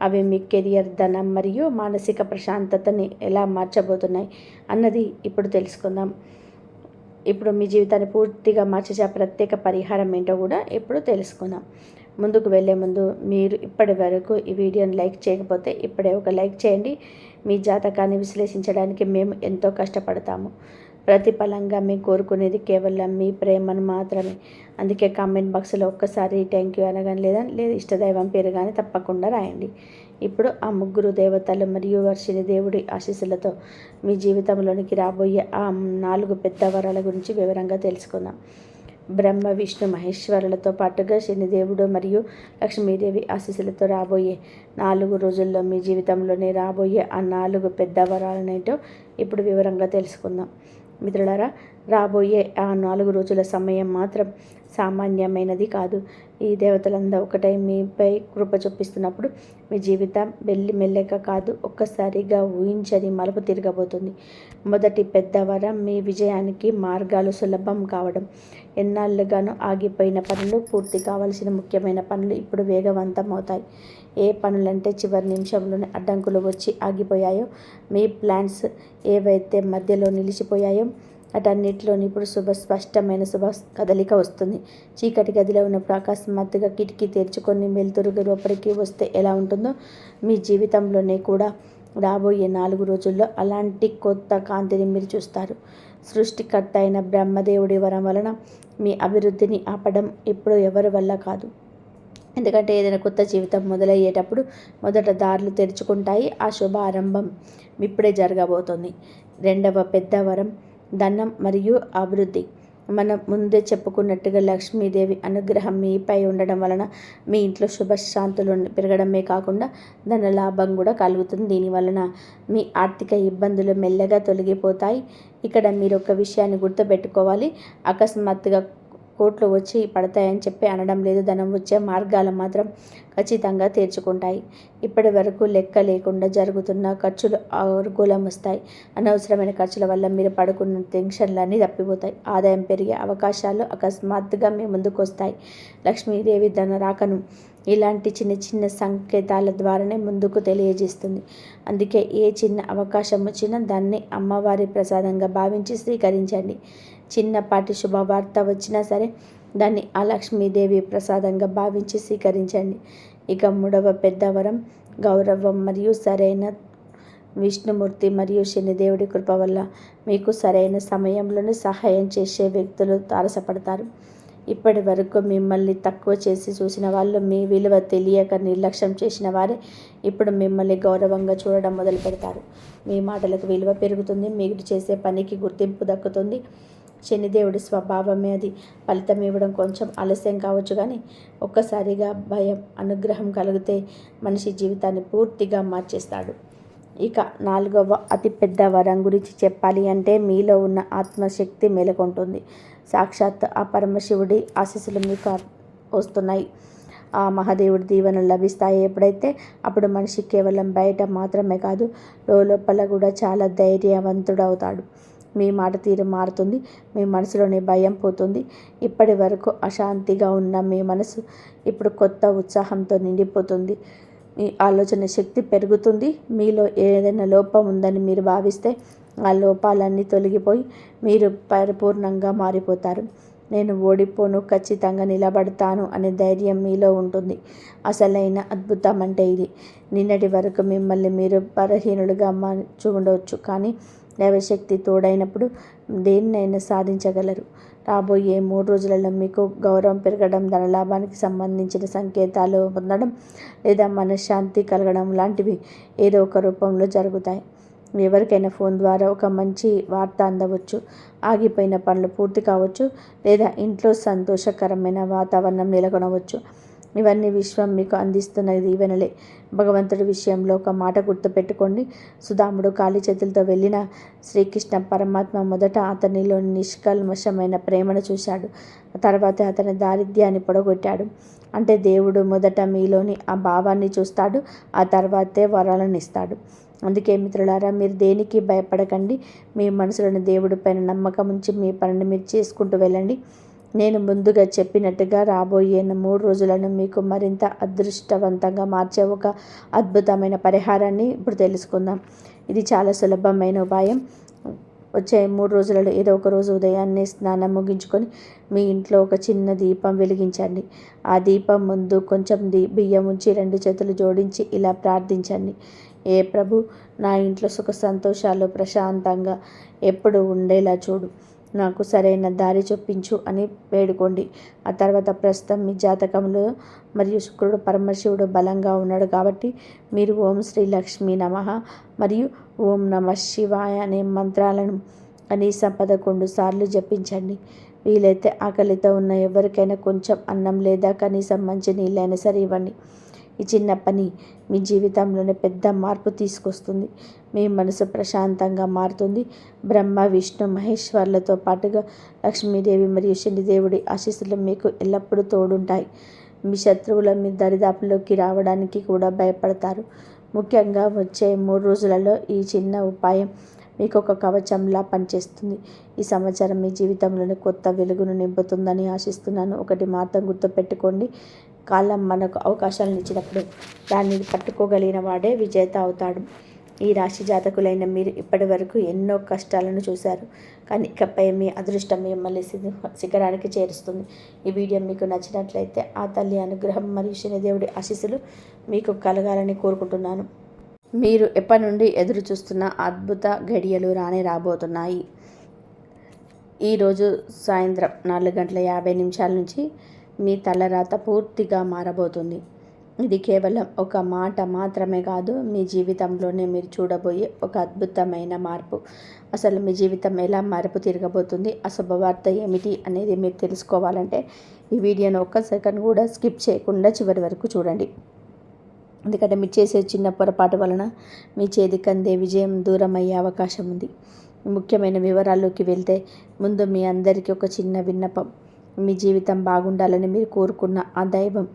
S1: అవి మీ కెరియర్, ధనం మరియు మానసిక ప్రశాంతతని ఎలా మార్చబోతున్నాయి అన్నది ఇప్పుడు తెలుసుకుందాం. ఇప్పుడు మీ జీవితాన్ని పూర్తిగా మార్చే ప్రత్యేక పరిహారం ఏంటో కూడా ఇప్పుడు తెలుసుకుందాం. ముందుకు వెళ్ళే ముందు మీరు ఇప్పటి వరకు ఈ వీడియోని లైక్ చేయకపోతే ఇప్పుడే ఒక లైక్ చేయండి. మీ జాతకాన్ని విశ్లేషించడానికి మేము ఎంతో కష్టపడతాము. ప్రతిఫలంగా మేము కోరుకునేది కేవలం మీ ప్రేమను మాత్రమే. అందుకే కామెంట్ బాక్స్లో ఒక్కసారి థ్యాంక్ యూ అనగానే లేదా ఇష్టదైవం పేరు కానీ తప్పకుండా రాయండి. ఇప్పుడు ఆ ముగ్గురు దేవతలు మరియు వర్షిని దేవుడి ఆశీస్సులతో మీ జీవితంలోనికి రాబోయే ఆ 4 పెద్ద వరాల గురించి వివరంగా తెలుసుకుందాం. బ్రహ్మ విష్ణు మహేశ్వరులతో పాటుగా శనిదేవుడు మరియు లక్ష్మీదేవి ఆశీస్సులతో రాబోయే 4 రోజుల్లో మీ జీవితంలోనే రాబోయే ఆ 4 పెద్ద వరాలనేటో ఇప్పుడు వివరంగా తెలుసుకుందాం. మిత్రులారా, రాబోయే ఆ 4 రోజుల సమయం మాత్రం సామాన్యమైనది కాదు. ఈ దేవతలంతా ఒకటై మీపై కృప చూపిస్తున్నప్పుడు మీ జీవితం మెల్లగా కాదు, ఒక్కసారిగా ఊహించని మలుపు తిరగబోతుంది. మొదటి పెద్ద వరం మీ విజయానికి మార్గాలు సులభం కావడం. ఎన్నాళ్ళుగానో ఆగిపోయిన పనులు, పూర్తి కావాల్సిన ముఖ్యమైన పనులు ఇప్పుడు వేగవంతం అవుతాయి. ఏ పనులంటే చివరి నిమిషంలోనే అడ్డంకులు వచ్చి ఆగిపోయాయో, మీ ప్లాన్స్ ఏవైతే మధ్యలో నిలిచిపోయాయో అటన్నిటిలోని ఇప్పుడు స్పష్టమైన శుభ కదలిక వస్తుంది. చీకటి గదిలో ఉన్నప్పుడు అకస్మాత్తుగా కిటికీ తెరుచుకొని వెలుతురు లోపలికి వస్తే ఎలా ఉంటుందో, మీ జీవితంలోనే కూడా రాబోయే 4 రోజుల్లో అలాంటి కొత్త కాంతిని మీరు చూస్తారు. సృష్టికర్త అయిన బ్రహ్మదేవుడి వరం వలన మీ అభివృద్ధిని ఆపడం ఇప్పుడు ఎవరి వల్ల కాదు. ఎందుకంటే ఏదైనా కొత్త జీవితం మొదలయ్యేటప్పుడు మొదట దారులు తెరుచుకుంటాయి. ఆ శుభ ఆరంభం ఇప్పుడే జరగబోతుంది. రెండవ పెద్ద వరం ధనం మరియు అభివృద్ధి. మనం ముందే చెప్పుకున్నట్టుగా లక్ష్మీదేవి అనుగ్రహం మీపై ఉండడం వలన మీ ఇంట్లో శుభశాంతులు పెరగడమే కాకుండా ధన లాభం కూడా కలుగుతుంది. దీనివలన మీ ఆర్థిక ఇబ్బందులు మెల్లగా తొలగిపోతాయి. ఇక్కడ మీరు ఒక విషయాన్ని గుర్తుపెట్టుకోవాలి. అకస్మాత్తుగా కోట్లు వచ్చి పడతాయని చెప్పి అనడం లేదు. ధనం వచ్చే మార్గాలు మాత్రం ఖచ్చితంగా తీర్చుకుంటాయి. ఇప్పటి వరకు లెక్క లేకుండా జరుగుతున్న ఖర్చులు అనుకూలం వస్తాయి. అనవసరమైన ఖర్చుల వల్ల మీరు పడుకున్న టెన్షన్లన్నీ తప్పిపోతాయి. ఆదాయం పెరిగే అవకాశాలు అకస్మాత్తుగా మీ ముందుకు వస్తాయి. లక్ష్మీదేవి ధన రాకను ఇలాంటి చిన్న సంకేతాల ద్వారానే ముందుకు తెలియజేస్తుంది. అందుకే ఏ చిన్న అవకాశం వచ్చినా దాన్ని అమ్మవారి ప్రసాదంగా భావించి స్వీకరించండి. చిన్నపాటి శుభవార్త వచ్చినా సరే దాన్ని ఆ లక్ష్మీదేవి ప్రసాదంగా భావించి స్వీకరించండి. ఇక 3వ పెద్ద వరం గౌరవం మరియు సరైన విష్ణుమూర్తి మరియు శనిదేవుడి కృప వల్ల మీకు సరైన సమయంలోనే సహాయం చేసే వ్యక్తులు తారసపడతారు. ఇప్పటి వరకు మిమ్మల్ని తక్కువ చేసి చూసిన వాళ్ళు, మీ విలువ తెలియక నిర్లక్ష్యం చేసిన వారే ఇప్పుడు మిమ్మల్ని గౌరవంగా చూడడం మొదలు పెడతారు. మీ మాటలకు విలువ పెరుగుతుంది. మీరు చేసే పనికి గుర్తింపు దక్కుతుంది. శనిదేవుడి స్వభావమే అది. ఫలితం ఇవ్వడం కొంచెం ఆలస్యం కావచ్చు, కానీ ఒక్కసారిగా భయం అనుగ్రహం కలిగితే మనిషి జీవితాన్ని పూర్తిగా మార్చేస్తాడు. ఇక 4వ అతిపెద్ద వరం గురించి చెప్పాలి అంటే మీలో ఉన్న ఆత్మశక్తి మేలుకొంటుంది. సాక్షాత్ ఆ పరమశివుడి ఆశీస్సులు మీకు వస్తున్నాయి. ఆ మహాదేవుడి దీవెనలు లభిస్తాయి. ఎప్పుడైతే అప్పుడు మనిషి కేవలం బయట మాత్రమే కాదు, లోపల కూడా చాలా ధైర్యవంతుడవుతాడు. మీ మాట తీరు మారుతుంది. మీ మనసులోని భయం పోతుంది. ఇప్పటి వరకు అశాంతిగా ఉన్న మీ మనసు ఇప్పుడు కొత్త ఉత్సాహంతో నిండిపోతుంది. మీ ఆలోచన శక్తి పెరుగుతుంది. మీలో ఏదైనా లోపం ఉందని మీరు భావిస్తే ఆ లోపాలన్నీ తొలగిపోయి మీరు పరిపూర్ణంగా మారిపోతారు. నేను ఓడిపోను, ఖచ్చితంగా నిలబడతాను అనే ధైర్యం మీలో ఉంటుంది. అసలైన అద్భుతం అంటే ఇది. నిన్నటి వరకు మిమ్మల్ని మీరు బలహీనులుగా ఉండవచ్చు, కానీ దైవశక్తి తోడైనప్పుడు దేన్నైనా సాధించగలరు. రాబోయే 3 రోజులలో మీకు గౌరవం పెరగడం, ధనలాభానికి సంబంధించిన సంకేతాలు పొందడం లేదా మనశ్శాంతి కలగడం లాంటివి ఏదో ఒక రూపంలో జరుగుతాయి. ఎవరికైనా ఫోన్ ద్వారా ఒక మంచి వార్త అందవచ్చు, ఆగిపోయిన పనులు పూర్తి కావచ్చు, లేదా ఇంట్లో సంతోషకరమైన వాతావరణం నెలకొనవచ్చు. ఇవన్నీ విశ్వం మీకు అందిస్తున్న దీవెనలే. భగవంతుడి విషయంలో ఒక మాట గుర్తుపెట్టుకోండి. సుధాముడు ఖాళీ చేతులతో వెళ్ళిన శ్రీకృష్ణ పరమాత్మ మొదట అతనిలో నిష్కల్మషమైన ప్రేమను చూశాడు. తర్వాత అతని దారిద్ర్యాన్ని పొడగొట్టాడు. అంటే దేవుడు మొదట మీలోని ఆ భావాన్ని చూస్తాడు, ఆ తర్వాతే వరాలను ఇస్తాడు. అందుకే మిత్రులారా, మీరు దేనికి భయపడకండి. మీ మనసులోని దేవుడి పైన నమ్మకం ఉంచి మీ పనిని మీరు చేసుకుంటూ వెళ్ళండి. నేను ముందుగా చెప్పినట్టుగా రాబోయే 3 రోజులను మీకు మరింత అదృష్టవంతంగా మార్చే ఒక అద్భుతమైన పరిహారాన్ని ఇప్పుడు తెలుసుకుందాం. ఇది చాలా సులభమైన ఉపాయం. వచ్చే 3 రోజులలో ఏదో ఒక రోజు ఉదయాన్నే స్నానం ముగించుకొని మీ ఇంట్లో ఒక చిన్న దీపం వెలిగించండి. ఆ దీపం ముందు కొంచెం బియ్యం ఉంచి 2 చేతులు జోడించి ఇలా ప్రార్థించండి. ఏ ప్రభు, నా ఇంట్లో సుఖ సంతోషాలు ప్రశాంతంగా ఎప్పుడు ఉండేలా చూడు, నాకు సరైన దారి చూపించు అని వేడుకోండి. ఆ తర్వాత ప్రస్తుతం మీ జాతకంలో మరియు శుక్రుడు పరమశివుడు బలంగా ఉన్నాడు కాబట్టి మీరు ఓం శ్రీ లక్ష్మీ నమః మరియు ఓం నమః శివాయ అనే మంత్రాలను కనీసం 11 సార్లు జపించండి. వీలైతే ఆకలితో ఉన్న ఎవరికైనా కొంచెం అన్నం లేదా కనీసం మంచి నీళ్ళైనా సరే ఇవ్వండి. ఈ చిన్న పని మీ జీవితంలోనే పెద్ద మార్పు తీసుకొస్తుంది. మీ మనసు ప్రశాంతంగా మారుతుంది. బ్రహ్మ, విష్ణు, మహేశ్వర్లతో పాటుగా లక్ష్మీదేవి మరియు శనిదేవుడి ఆశీస్సులు మీకు ఎల్లప్పుడూ తోడుంటాయి. మీ శత్రువుల మీ దరిదాపుల్లోకి రావడానికి కూడా భయపడతారు. ముఖ్యంగా వచ్చే 3 రోజులలో ఈ చిన్న ఉపాయం మీకు ఒక కవచంలా పనిచేస్తుంది. ఈ సంవత్సరం మీ జీవితంలోని కొత్త వెలుగును నింపుతుందని ఆశిస్తున్నాను. ఒకటి మాత్రం గుర్తుపెట్టుకోండి, కాలం మనకు అవకాశాలను ఇచ్చినప్పుడు దాన్ని పట్టుకోగలిగిన వాడే విజేత అవుతాడు. ఈ రాశి జాతకులైన మీరు ఇప్పటి వరకు ఎన్నో కష్టాలను చూశారు, కానీ ఇకపై మీ అదృష్టం మిమ్మల్ని శిఖరానికి చేరుస్తుంది. ఈ వీడియో మీకు నచ్చినట్లయితే ఆ తల్లి అనుగ్రహం మరియు శనిదేవుడి ఆశీస్సులు మీకు కలగాలని కోరుకుంటున్నాను. మీరు ఎప్పటి నుండి ఎదురు చూస్తున్న అద్భుత ఘడియలు రాబోతున్నాయి. ఈరోజు సాయంత్రం 4:50 నుంచి మీ తలరాత పూర్తిగా మారబోతుంది. ఇది కేవలం ఒక మాట మాత్రమే కాదు, మీ జీవితంలోనే మీరు చూడబోయే ఒక అద్భుతమైన మార్పు. అసలు మీ జీవితం ఎలా మార్పు తిరగబోతుంది, అశుభవార్త ఏమిటి అనేది మీరు తెలుసుకోవాలంటే ఈ వీడియోను ఒక్క సెకండ్ కూడా స్కిప్ చేయకుండా చివరి వరకు చూడండి. ఎందుకంటే మీరు చేసే చిన్న పొరపాటు వలన మీ చేతికి అందే విజయం దూరం అయ్యే అవకాశం ఉంది. ముఖ్యమైన వివరాల్లోకి వెళ్తే ముందు మీ అందరికీ ఒక చిన్న విన్నపం. మీ జీవితం బాగుండాలని మీరు కోరుకున్న ఆ దైవం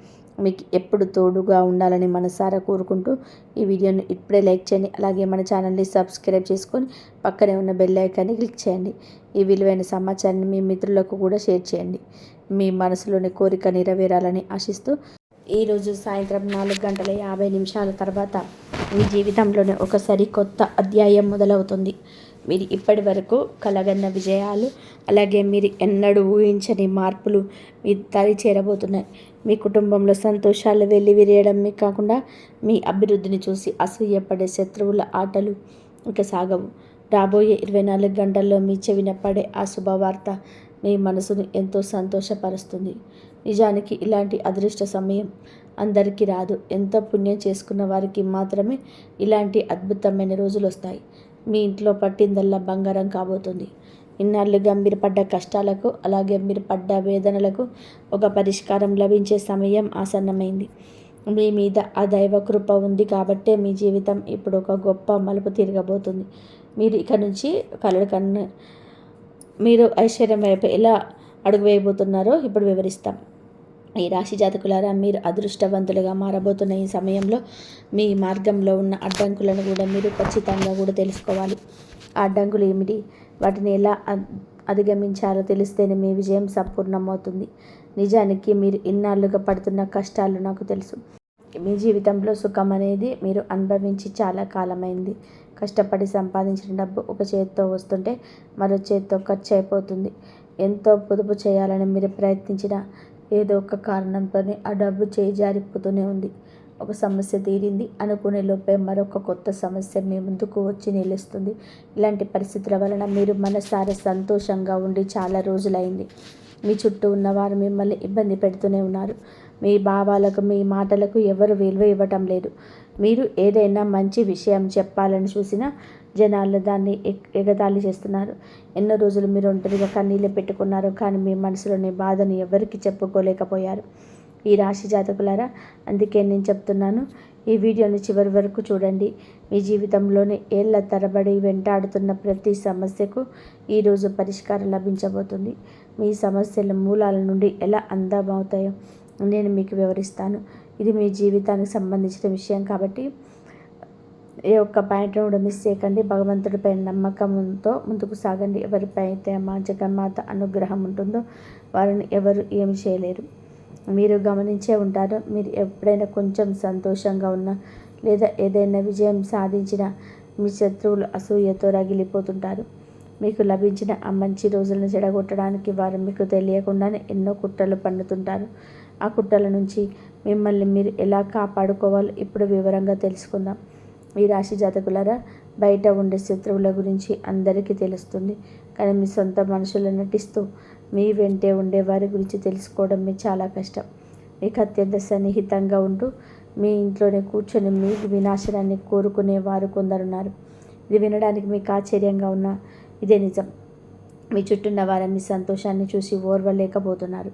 S1: మీకు ఎప్పుడు తోడుగా ఉండాలని మనసారా కోరుకుంటూ ఈ వీడియోని ఇప్పుడే లైక్ చేయండి. అలాగే మన ఛానల్ని సబ్స్క్రైబ్ చేసుకొని పక్కనే ఉన్న బెల్ ఐకాన్ని క్లిక్ చేయండి. ఈ విలువైన సమాచారాన్ని మీ మిత్రులకు కూడా షేర్ చేయండి. మీ మనసులోని కోరిక నెరవేరాలని ఆశిస్తూ ఈరోజు సాయంత్రం 4:50 తర్వాత మీ జీవితంలోనే ఒక సరికొత్త అధ్యాయం మొదలవుతుంది. మీరు ఇప్పటి వరకు కలగన్న విజయాలు, అలాగే మీరు ఎన్నడూ ఊహించని మార్పులు మీ దరి చేరబోతున్నాయి. మీ కుటుంబంలో సంతోషాలు వెల్లివిరియడమే కాకుండా మీ అభివృద్ధిని చూసి అసూయపడే శత్రువుల ఆటలు ఇక సాగవు. రాబోయే 24 గంటల్లో మీ చెవిన పడే ఆ శుభవార్త మీ మనసును ఎంతో సంతోషపరుస్తుంది. నిజానికి ఇలాంటి అదృష్ట సమయం అందరికీ రాదు. ఎంతో పుణ్యం చేసుకున్న వారికి మాత్రమే ఇలాంటి అద్భుతమైన రోజులు వస్తాయి. మీ ఇంట్లో పట్టిందల్లా బంగారం కాబోతుంది. ఇన్నాళ్ళుగా మీరు పడ్డ కష్టాలకు, అలాగే మీరు పడ్డ వేదనలకు ఒక పరిష్కారం లభించే సమయం ఆసన్నమైంది. మీ మీద ఆ దైవ కృప ఉంది కాబట్టే మీ జీవితం ఇప్పుడు ఒక గొప్ప మలుపు తిరగబోతుంది. మీరు ఇక నుంచి మీరు ఐశ్వర్యం వైపు ఎలా అడుగు వేయబోతున్నారో ఇప్పుడు వివరిస్తాం. ఈ రాశి జాతకులారా, మీరు అదృష్టవంతులుగా మారబోతున్న ఈ సమయంలో మీ మార్గంలో ఉన్న అడ్డంకులను కూడా మీరు ఖచ్చితంగా కూడా తెలుసుకోవాలి. ఆ అడ్డంకులు ఏమిటి, వాటిని ఎలా అధిగమించాలో తెలిస్తేనే మీ విజయం సంపూర్ణమవుతుంది. నిజానికి మీరు ఇన్నాళ్ళుగా పడుతున్న కష్టాలు నాకు తెలుసు. మీ జీవితంలో సుఖం అనేది మీరు అనుభవించి చాలా కాలమైంది. కష్టపడి సంపాదించిన డబ్బు ఒక చేతితో వస్తుంటే మరో చేతితో ఖర్చు అయిపోతుంది. ఎంతో పొదుపు చేయాలని మీరు ప్రయత్నించినా ఏదో ఒక కారణంతోనే ఆ డబ్బు చేజారిపోతూనే ఉంది. ఒక సమస్య తీరింది అనుకునే లోపే మరొక కొత్త సమస్య మీ ముందుకు వచ్చి నిలుస్తుంది. ఇలాంటి పరిస్థితుల వలన మీరు మనసారా సంతోషంగా ఉండి చాలా రోజులైంది. మీ చుట్టూ ఉన్నవారు మిమ్మల్ని ఇబ్బంది పెడుతూనే ఉన్నారు. మీ భావాలకు, మీ మాటలకు ఎవరు విలువ ఇవ్వటం లేదు. మీరు ఏదైనా మంచి విషయం చెప్పాలని చూసినా జనాలు దాన్ని ఎగతాళి చేస్తున్నారు. ఎన్నో రోజులు మీరు ఒంటరిగా కన్నీళ్ళు పెట్టుకున్నారు, కానీ మీ మనసులోని బాధను ఎవరికి చెప్పుకోలేకపోయారు. ఈ రాశి జాతకులారా, అందుకే నేను చెప్తున్నాను, ఈ వీడియోని చివరి వరకు చూడండి. మీ జీవితంలోని ఏళ్ల తరబడి వెంటాడుతున్న ప్రతి సమస్యకు ఈరోజు పరిష్కారం లభించబోతుంది. మీ సమస్యల మూలాల నుండి ఎలా అందమవుతాయో నేను మీకు వివరిస్తాను. ఇది మీ జీవితానికి సంబంధించిన విషయం కాబట్టి ఏ ఒక్క పాయింట్ను కూడా మిస్ చేయకండి. భగవంతుడిపై నమ్మకంతో ముందుకు సాగండి. ఎవరిపై అయితే మా జగన్మాత అనుగ్రహం ఉంటుందో వారిని ఎవరు ఏమి చేయలేరు. మీరు గమనించే ఉంటారు, మీరు ఎప్పుడైనా కొంచెం సంతోషంగా ఉన్నా లేదా ఏదైనా విజయం సాధించినా మీ శత్రువులు అసూయతో రగిలిపోతుంటారు. మీకు లభించిన ఆ మంచి రోజులను చెడగొట్టడానికి వారు మీకు తెలియకుండానే ఎన్నో కుట్రలు పన్నుతుంటారు. ఆ కుట్రల నుంచి మిమ్మల్ని మీరు ఎలా కాపాడుకోవాలో ఇప్పుడు వివరంగా తెలుసుకుందాం. ఈ రాశి జాతకులారా, బయట ఉండే శత్రువుల గురించి అందరికీ తెలుస్తుంది. కానీ మీ సొంత మనుషులు నటిస్తూ మీ వెంటే ఉండే వారి గురించి తెలుసుకోవడం మీకు చాలా కష్టం. మీకు అత్యంత సన్నిహితంగా ఉంటూ మీ ఇంట్లోనే కూర్చొని మీ వినాశనాన్ని కోరుకునే వారు కొందరున్నారు. ఇది వినడానికి మీకు ఆశ్చర్యంగా ఉన్నా ఇదే నిజం. మీ చుట్టూన్న వారే మీ సంతోషాన్ని చూసి ఓర్వలేకపోతున్నారు.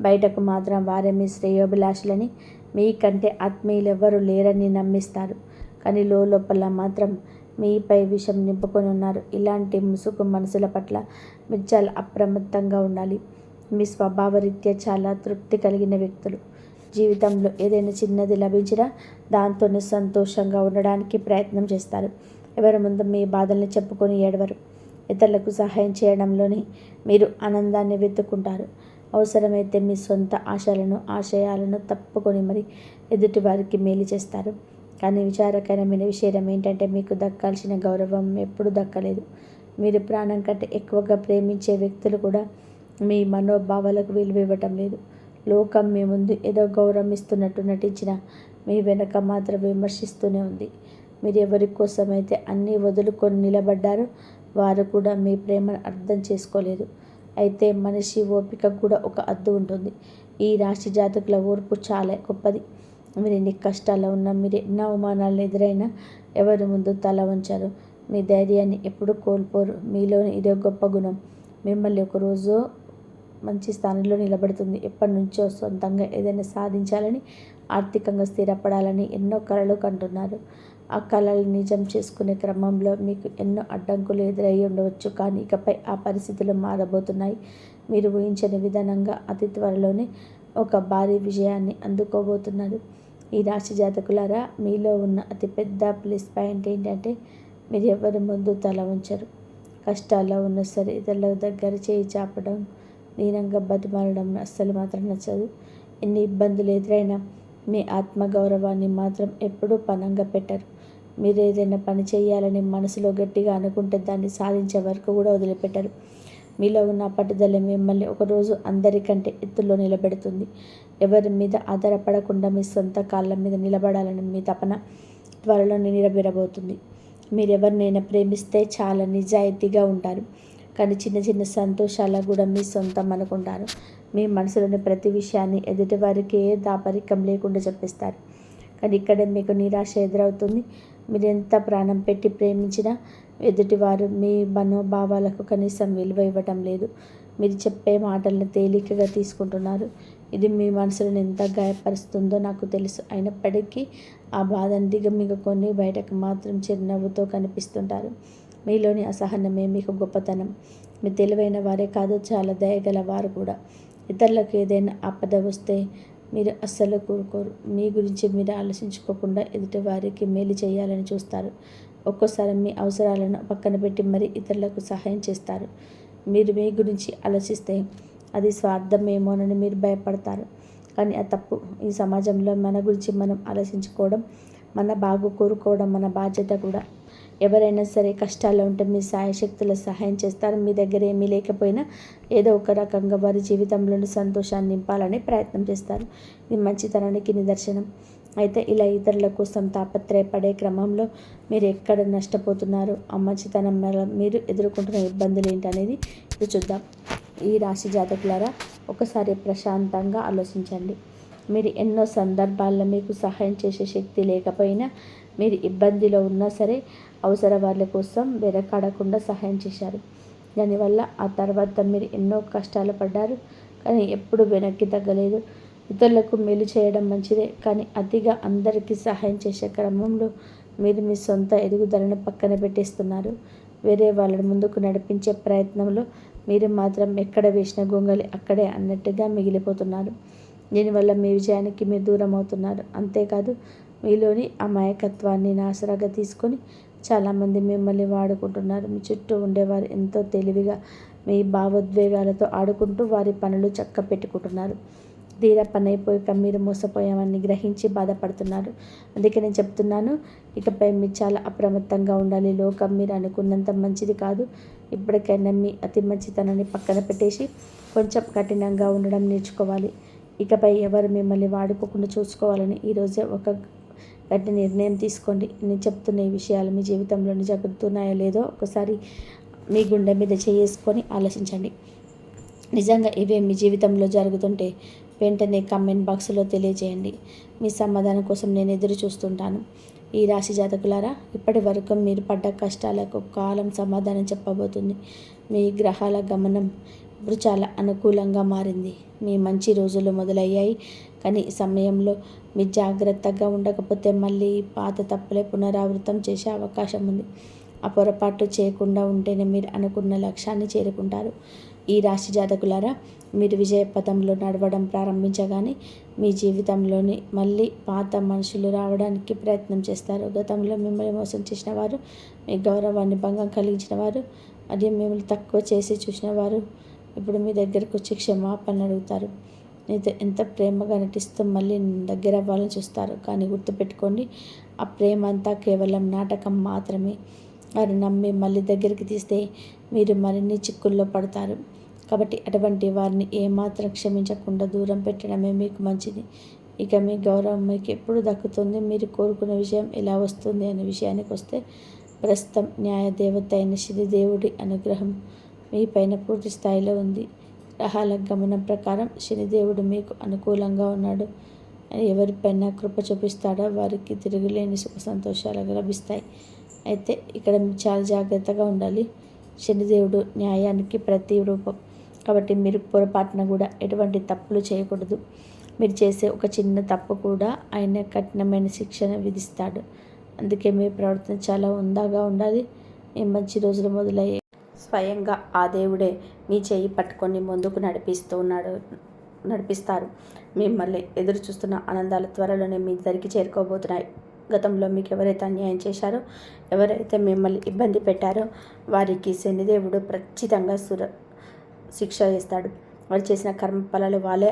S1: బయటకు మాత్రం వారే మీ శ్రేయోభిలాషులని, మీకంటే ఆత్మీయులెవ్వరూ లేరని నమ్మిస్తారు. కానీ లోపల మాత్రం మీపై విషం నింపుకొని ఉన్నారు. ఇలాంటి ముసుగు మనసుల పట్ల మీరు చాలా అప్రమత్తంగా ఉండాలి. మీ స్వభావరీత్యా చాలా తృప్తి కలిగిన వ్యక్తులు. జీవితంలో ఏదైనా చిన్నది లభించినా దాంతోనే సంతోషంగా ఉండడానికి ప్రయత్నం చేస్తారు. ఎవరి ముందు మీ బాధల్ని చెప్పుకొని ఏడవరు. ఇతరులకు సహాయం చేయడంలోనే మీరు ఆనందాన్ని వెతుక్కుంటారు. అవసరమైతే మీ సొంత ఆశయాలను తప్పుకొని మరి ఎదుటి వారికి మేలు చేస్తారు. కానీ విచారకరమైన విషయం ఏంటంటే మీకు దక్కాల్సిన గౌరవం ఎప్పుడూ దక్కలేదు. మీరు ప్రాణం కంటే ఎక్కువగా ప్రేమించే వ్యక్తులు కూడా మీ మనోభావాలకు విలువ ఇవ్వటం లేదు. లోకం మీ ముందు ఏదో గౌరవం ఇస్తున్నట్టు నటించిన మీ వెనక మాత్రం విమర్శిస్తూనే ఉంది. మీరు ఎవరి కోసమైతే అన్నీ వదులుకొని నిలబడ్డారో వారు కూడా మీ ప్రేమను అర్థం చేసుకోలేదు. అయితే మనిషి ఓపిక కూడా ఒక హద్దు ఉంటుంది. ఈ రాశి జాతకుల ఓర్పు చాలా గొప్పది. మీరు ఎన్ని కష్టాల్లో ఉన్నా, మీరు ఎన్ని అవమానాలను ఎదురైనా ఎవరి ముందు తల వంచరు. మీ ధైర్యాన్ని ఎప్పుడూ కోల్పోరు. మీలోని ఇదే గొప్ప గుణం మిమ్మల్ని ఒకరోజు మంచి స్థానంలో నిలబెడుతుంది. ఎప్పటి నుంచో సొంతంగా ఏదైనా సాధించాలని, ఆర్థికంగా స్థిరపడాలని ఎన్నో కలలు కంటున్నారు. ఆ కలలు నిజం చేసుకునే క్రమంలో మీకు ఎన్నో అడ్డంకులు ఎదురయ్యి ఉండవచ్చు. కానీ ఇకపై ఆ పరిస్థితులు మారబోతున్నాయి. మీరు ఊహించని విధానంగా అతి త్వరలోనే ఒక భారీ విజయాన్ని అందుకోబోతున్నారు. ఈ రాశి జాతకులారా, మీలో ఉన్న అతిపెద్ద ప్లస్ పాయింట్ ఏంటంటే మీరు ఎవరి ముందు తల ఉంచరు. కష్టాల్లో ఉన్న సరే ఇతరుల దగ్గర చేయి చాపడం, దీనంగా బతిమాలడం అస్సలు మాత్రం నచ్చదు. ఎన్ని ఇబ్బందులు ఎదురైనా మీ ఆత్మగౌరవాన్ని మాత్రం ఎప్పుడూ పణంగా పెట్టరు. మీరు ఏదైనా పని చేయాలని మనసులో గట్టిగా అనుకుంటే దాన్ని సాధించే వరకు కూడా వదిలిపెట్టరు. మీలో ఉన్న పట్టుదల మిమ్మల్ని ఒకరోజు అందరికంటే ఎత్తులో నిలబెడుతుంది. ఎవరి మీద ఆధారపడకుండా మీ సొంత కాళ్ళ మీద నిలబడాలని మీ తపన త్వరలోనే నెరవేరబోతుంది. మీరెవరినైనా ప్రేమిస్తే చాలా నిజాయితీగా ఉంటారు. కానీ చిన్న చిన్న సంతోషాలకు కూడా మీ సొంతం అనుకుంటారు. మీ మనసులోని ప్రతి విషయాన్ని ఎదుటివారికి ఏ దాపరికం లేకుండా చెప్పేస్తారు. కానీ ఇక్కడే మీకు నిరాశ ఎదురవుతుంది. మీరు ఎంత ప్రాణం పెట్టి ప్రేమించినా ఎదుటివారు మీ మనోభావాలకు కనీసం విలువ ఇవ్వటం లేదు. మీరు చెప్పే మాటలను తేలికగా తీసుకుంటున్నారు. ఇది మీ మనసులను ఎంత గాయపరుస్తుందో నాకు తెలుసు. అయినప్పటికీ ఆ బాధను దిగమింగుకొని బయటకు మాత్రం చిరునవ్వుతో కనిపిస్తుంటారు. మీలోని అసహనమే మీకు గొప్పతనం. మీ తెలివైన వారే కాదు, చాలా దయగల వారు కూడా. ఇతరులకు ఏదైనా ఆపద వస్తే మీరు అస్సలు కోరుకోరు. మీ గురించి మీరు ఆలోచించుకోకుండా ఎదుటి వారికి మేలు చేయాలని చూస్తారు. ఒక్కోసారి మీ అవసరాలను పక్కన పెట్టి మరీ ఇతరులకు సహాయం చేస్తారు. మీరు మీ గురించి ఆలోచిస్తే అది స్వార్థమేమోనని మీరు భయపడతారు. కానీ ఆ తప్పు. ఈ సమాజంలో మన గురించి మనం ఆలోచించుకోవడం, మన బాగు కోరుకోవడం మన బాధ్యత కూడా. ఎవరైనా సరే కష్టాల్లో ఉంటే మీ సాయశక్తుల సహాయం చేస్తారు. మీ దగ్గర ఏమీ లేకపోయినా ఏదో ఒక రకంగా వారి జీవితంలోని సంతోషాన్ని నింపాలని ప్రయత్నం చేస్తారు. ఇది మంచితనానికి నిదర్శనం. అయితే ఇలా ఇతరుల కోసం తాపత్రయపడే క్రమంలో మీరు ఎక్కడ నష్టపోతున్నారు, ఆ మంచితనం వల్ల మీరు ఎదుర్కొంటున్న ఇబ్బందులు ఏంటనేది ఇప్పుడు చూద్దాం. ఈ రాశి జాతకులారా, ఒకసారి ప్రశాంతంగా ఆలోచించండి. మీరు ఎన్నో సందర్భాల్లో మీకు సహాయం చేసే శక్తి లేకపోయినా, మీరు ఇబ్బందిలో ఉన్నా సరే అవసర వాళ్ళ కోసం వెనకాడకుండా సహాయం చేశారు. దానివల్ల ఆ తర్వాత మీరు ఎన్నో కష్టాలు పడ్డారు. కానీ ఎప్పుడు వెనక్కి తగ్గలేదు. ఇతరులకు మేలు చేయడం మంచిదే, కానీ అతిగా అందరికీ సహాయం చేసే క్రమంలో మీరు మీ సొంత ఎదుగుదలను పక్కన పెట్టేస్తున్నారు. వేరే వాళ్ళని ముందుకు నడిపించే ప్రయత్నంలో మీరు మాత్రం ఎక్కడ వేసిన గొంగలి అక్కడే అన్నట్టుగా మిగిలిపోతున్నారు. దీనివల్ల మీ విజయానికి మీరు దూరం అవుతున్నారు. అంతేకాదు, మీలోని అమాయకత్వాన్ని ఆసరాగా తీసుకొని చాలామంది మిమ్మల్ని వాడుకుంటున్నారు. మీ చుట్టూ ఉండేవారు ఎంతో తెలివిగా మీ భావోద్వేగాలతో ఆడుకుంటూ వారి పనులు చక్క పెట్టుకుంటున్నారు. తీరా పని అయిపోయాక మీరు మోసపోయామని గ్రహించి బాధపడుతున్నారు. అందుకే నేను చెప్తున్నాను, ఇకపై మీరు చాలా అప్రమత్తంగా ఉండాలి. లోకం మీరు అనుకున్నంత మంచిది కాదు. ఇప్పటికైనా మీ అతి మంచితనాన్ని పక్కన పెట్టేసి కొంచెం కఠినంగా ఉండడం నేర్చుకోవాలి. ఇకపై ఎవరు మిమ్మల్ని వాడుకోకుండా చూసుకోవాలని ఈరోజే ఒక గట్టి నిర్ణయం తీసుకోండి. నేను చెప్తున్న ఈ విషయాలు మీ జీవితంలో జరుగుతున్నాయో లేదో ఒకసారి మీ గుండె మీద చేసుకొని ఆలోచించండి. నిజంగా ఇవే మీ జీవితంలో జరుగుతుంటే వెంటనే కామెంట్ బాక్స్లో తెలియజేయండి. మీ సమాధానం కోసం నేను ఎదురు చూస్తుంటాను. ఈ రాశి జాతకులారా, ఇప్పటి వరకు మీరు పడ్డ కష్టాలకు కాలం సమాధానం చెప్పబోతుంది. మీ గ్రహాల గమనం ఇప్పుడు చాలా అనుకూలంగా మారింది. మీ మంచి రోజులు మొదలయ్యాయి. కానీ ఈ సమయంలో మీరు జాగ్రత్తగా ఉండకపోతే మళ్ళీ పాత తప్పులే పునరావృతం చేసే అవకాశం ఉంది. ఆ పొరపాట్లు చేయకుండా ఉంటేనే మీరు అనుకున్న లక్ష్యాన్ని చేరుకుంటారు. ఈ రాశి జాతకులారా, మీరు విజయ పథంలో నడవడం ప్రారంభించగానే మీ జీవితంలోని మళ్ళీ పాత మనుషులు రావడానికి ప్రయత్నం చేస్తారు. గతంలో మిమ్మల్ని మోసం చేసిన వారు, మీ గౌరవాన్ని భంగం కలిగించిన వారు మరియు మిమ్మల్ని తక్కువ చేసి చూసిన వారు ఇప్పుడు మీ దగ్గరకు వచ్చి క్షమాపణ అడుగుతారు. మీతో ఎంత ప్రేమగా నటిస్తూ మళ్ళీ దగ్గర అవ్వాలని చూస్తారు. కానీ గుర్తుపెట్టుకోండి, ఆ ప్రేమ అంతా కేవలం నాటకం మాత్రమే. వారు నమ్మి మళ్ళీ దగ్గరికి తీస్తే మీరు మరిన్ని చిక్కుల్లో పడతారు. కాబట్టి అటువంటి వారిని ఏమాత్రం క్షమించకుండా దూరం పెట్టడమే మీకు మంచిది. ఇక మీ గౌరవం మీకు ఎప్పుడు దక్కుతుంది, మీరు కోరుకున్న విషయం ఎలా వస్తుంది అనే విషయానికి వస్తే, ప్రస్తుతం న్యాయదేవత అయిన శనిదేవుడి అనుగ్రహం మీ పైన పూర్తి స్థాయిలో ఉంది. గ్రహాల గమనం ప్రకారం శనిదేవుడు మీకు అనుకూలంగా ఉన్నాడు. ఎవరిపైన కృప చూపిస్తాడో వారికి తిరుగులేని సుఖ సంతోషాలు లభిస్తాయి. అయితే ఇక్కడ చాలా జాగ్రత్తగా ఉండాలి. శనిదేవుడు న్యాయానికి ప్రతి రూపం. కాబట్టి మీరు పొరపాటున కూడా ఎటువంటి తప్పులు చేయకూడదు. మీరు చేసే ఒక చిన్న తప్పు కూడా ఆయన కఠినమైన శిక్షను విధిస్తాడు. అందుకే మీ ప్రవర్తన చాలా హుందాగా ఉండాలి. మీ మంచి రోజులు మొదలయ్యాయి. స్వయంగా ఆ దేవుడే మీ చేయి పట్టుకొని ముందుకు నడిపిస్తారు. మిమ్మల్ని ఎదురు చూస్తున్న ఆనందాల త్వరలోనే మీ దగ్గరికి చేరుకోబోతున్నాయి. గతంలో మీకు ఎవరైతే అన్యాయం చేశారో, ఎవరైతే మిమ్మల్ని ఇబ్బంది పెట్టారో వారికి శనిదేవుడు ఖచ్చితంగా శిక్ష వేస్తాడు. వారు చేసిన కర్మ ఫలాలు వాళ్ళే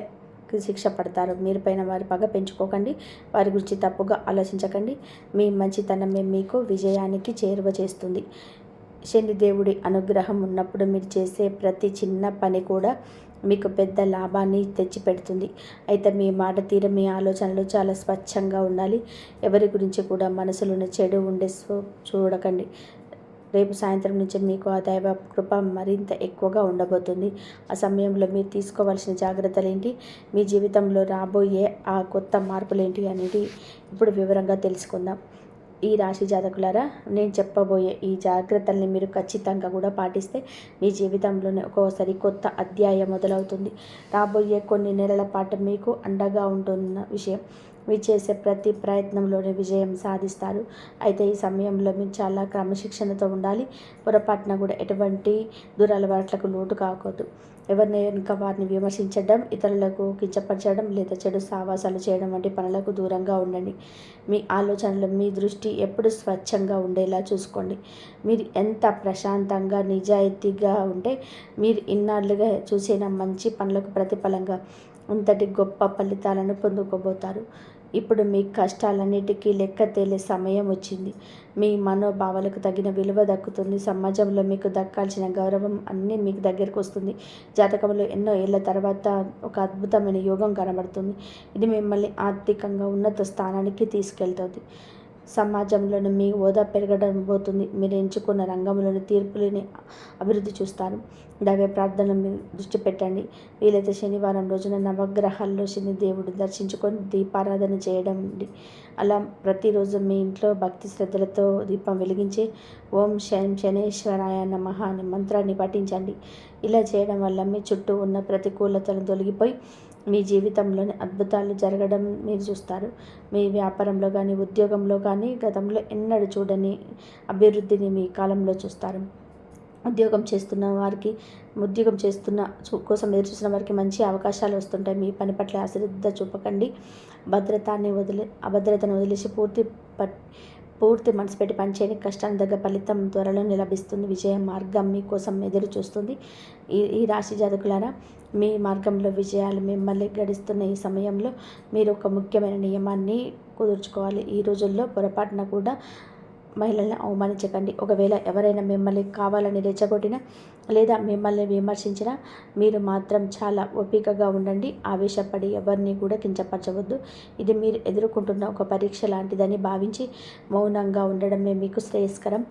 S1: శిక్ష పడతారు. మీరు పైన వారి పగ పెంచుకోకండి. వారి గురించి తప్పుగా ఆలోచించకండి. మీ మంచితనమే మీకు విజయానికి చేరువ చేస్తుంది. శనిదేవుడి అనుగ్రహం ఉన్నప్పుడు మీరు చేసే ప్రతి చిన్న పని కూడా మీకు పెద్ద లాభాన్ని తెచ్చిపెడుతుంది. అయితే మీ మాట తీరు, మీ ఆలోచనలు చాలా స్వచ్ఛంగా ఉండాలి. ఎవరి గురించి కూడా మనసులోని చెడు ఉండే చూడకండి. రేపు సాయంత్రం నుంచి మీకు ఆ దైవ కృప మరింత ఎక్కువగా ఉండబోతుంది. ఆ సమయంలో మీరు తీసుకోవాల్సిన జాగ్రత్తలు ఏంటి, మీ జీవితంలో రాబోయే ఆ కొత్త మార్పులు ఏంటి అనేది ఇప్పుడు వివరంగా తెలుసుకుందాం. ఈ రాశి జాతకులారా, నేను చెప్పబోయే ఈ జాగ్రత్తల్ని మీరు ఖచ్చితంగా కూడా పాటిస్తే మీ జీవితంలోనే ఒక్కోసారి కొత్త అధ్యాయం మొదలవుతుంది. రాబోయే కొన్ని నెలల పాటు మీకు అండగా ఉంటున్న విషయం, మీరు చేసే ప్రతి ప్రయత్నంలోనే విజయం సాధిస్తారు. అయితే ఈ సమయంలో మీరు చాలా క్రమశిక్షణతో ఉండాలి. పొరపాటున కూడా ఎటువంటి దురలవాట్లకు లోటు కాకూడదు. ఎవరిని ఇంకా వారిని విమర్శించడం, ఇతరులకు కించపరచడం లేదా చెడు సావాసాలు చేయడం వంటి పనులకు దూరంగా ఉండండి. మీ ఆలోచనలు, మీ దృష్టి ఎప్పుడు స్వచ్ఛంగా ఉండేలా చూసుకోండి. మీరు ఎంత ప్రశాంతంగా నిజాయితీగా ఉంటే మీరు ఇన్నాళ్ళుగా చూసిన మంచి పనులకు ప్రతిఫలంగా అంతటి గొప్ప ఫలితాలను పొందుకోబోతారు. ఇప్పుడు మీ కష్టాలన్నిటికీ లెక్క తేలే సమయం వచ్చింది. మీ మనోభావాలకు తగిన విలువ దక్కుతుంది. సమాజంలో మీకు దక్కాల్సిన గౌరవం అన్నీ మీకు దగ్గరకు వస్తుంది. జాతకంలో ఎన్నో ఏళ్ల తర్వాత ఒక అద్భుతమైన యోగం కనబడుతుంది. ఇది మిమ్మల్ని ఆర్థికంగా ఉన్నత స్థానానికి తీసుకెళ్తుంది. సమాజంలోని మీ హోదా పెరగడం పోతుంది. మీరు ఎంచుకున్న రంగంలోని తీర్పులని అభివృద్ధి చూస్తారు. దైవ ప్రార్థన మీరు దృష్టి పెట్టండి. వీలైతే శనివారం రోజున నవగ్రహాల్లో శనిదేవుడు దర్శించుకొని దీపారాధన చేయడం. అలా ప్రతిరోజు మీ ఇంట్లో భక్తి శ్రద్ధలతో దీపం వెలిగించి ఓం శనేశ్వరాయ నమః అనే మంత్రాన్ని పఠించండి. ఇలా చేయడం వల్ల మీ చుట్టూ ఉన్న ప్రతికూలతలు తొలగిపోయి మీ జీవితంలోని అద్భుతాలు జరగడం మీరు చూస్తారు. మీ వ్యాపారంలో కానీ, ఉద్యోగంలో కానీ గతంలో ఎన్నడూ చూడని అభివృద్ధిని మీ కాలంలో చూస్తారు. ఉద్యోగం చేస్తున్న కోసం ఎదురు చూసిన వారికి మంచి అవకాశాలు వస్తుంటాయి. మీ పని పట్ల అశ్రద్ధ చూపకండి. అభద్రతను వదిలేసి పూర్తి మనసు పెట్టి పనిచేయని కష్టాన్ని దగ్గర ఫలితం త్వరలో లభిస్తుంది. విజయ మార్గం మీకోసం ఎదురు చూస్తుంది. ఈ రాశి జాతకులారా, మీ మార్గంలో విజయాలు మిమ్మల్ని గడిస్తున్న ఈ సమయంలో మీరు ఒక ముఖ్యమైన నియమాన్ని కుదుర్చుకోవాలి. ఈ రోజుల్లో పొరపాటున కూడా మహిళల్ని అవమానించకండి. ఒకవేళ ఎవరైనా మిమ్మల్ని కావాలని రెచ్చగొట్టినా లేదా మిమ్మల్ని విమర్శించినా మీరు మాత్రం చాలా ఓపికగా ఉండండి. ఆవేశపడి ఎవరిని కూడా కించపరచవద్దు. ఇది మీరు ఎదుర్కొంటున్న ఒక పరీక్ష లాంటిదని భావించి మౌనంగా ఉండడమే మీకు శ్రేయస్కరం.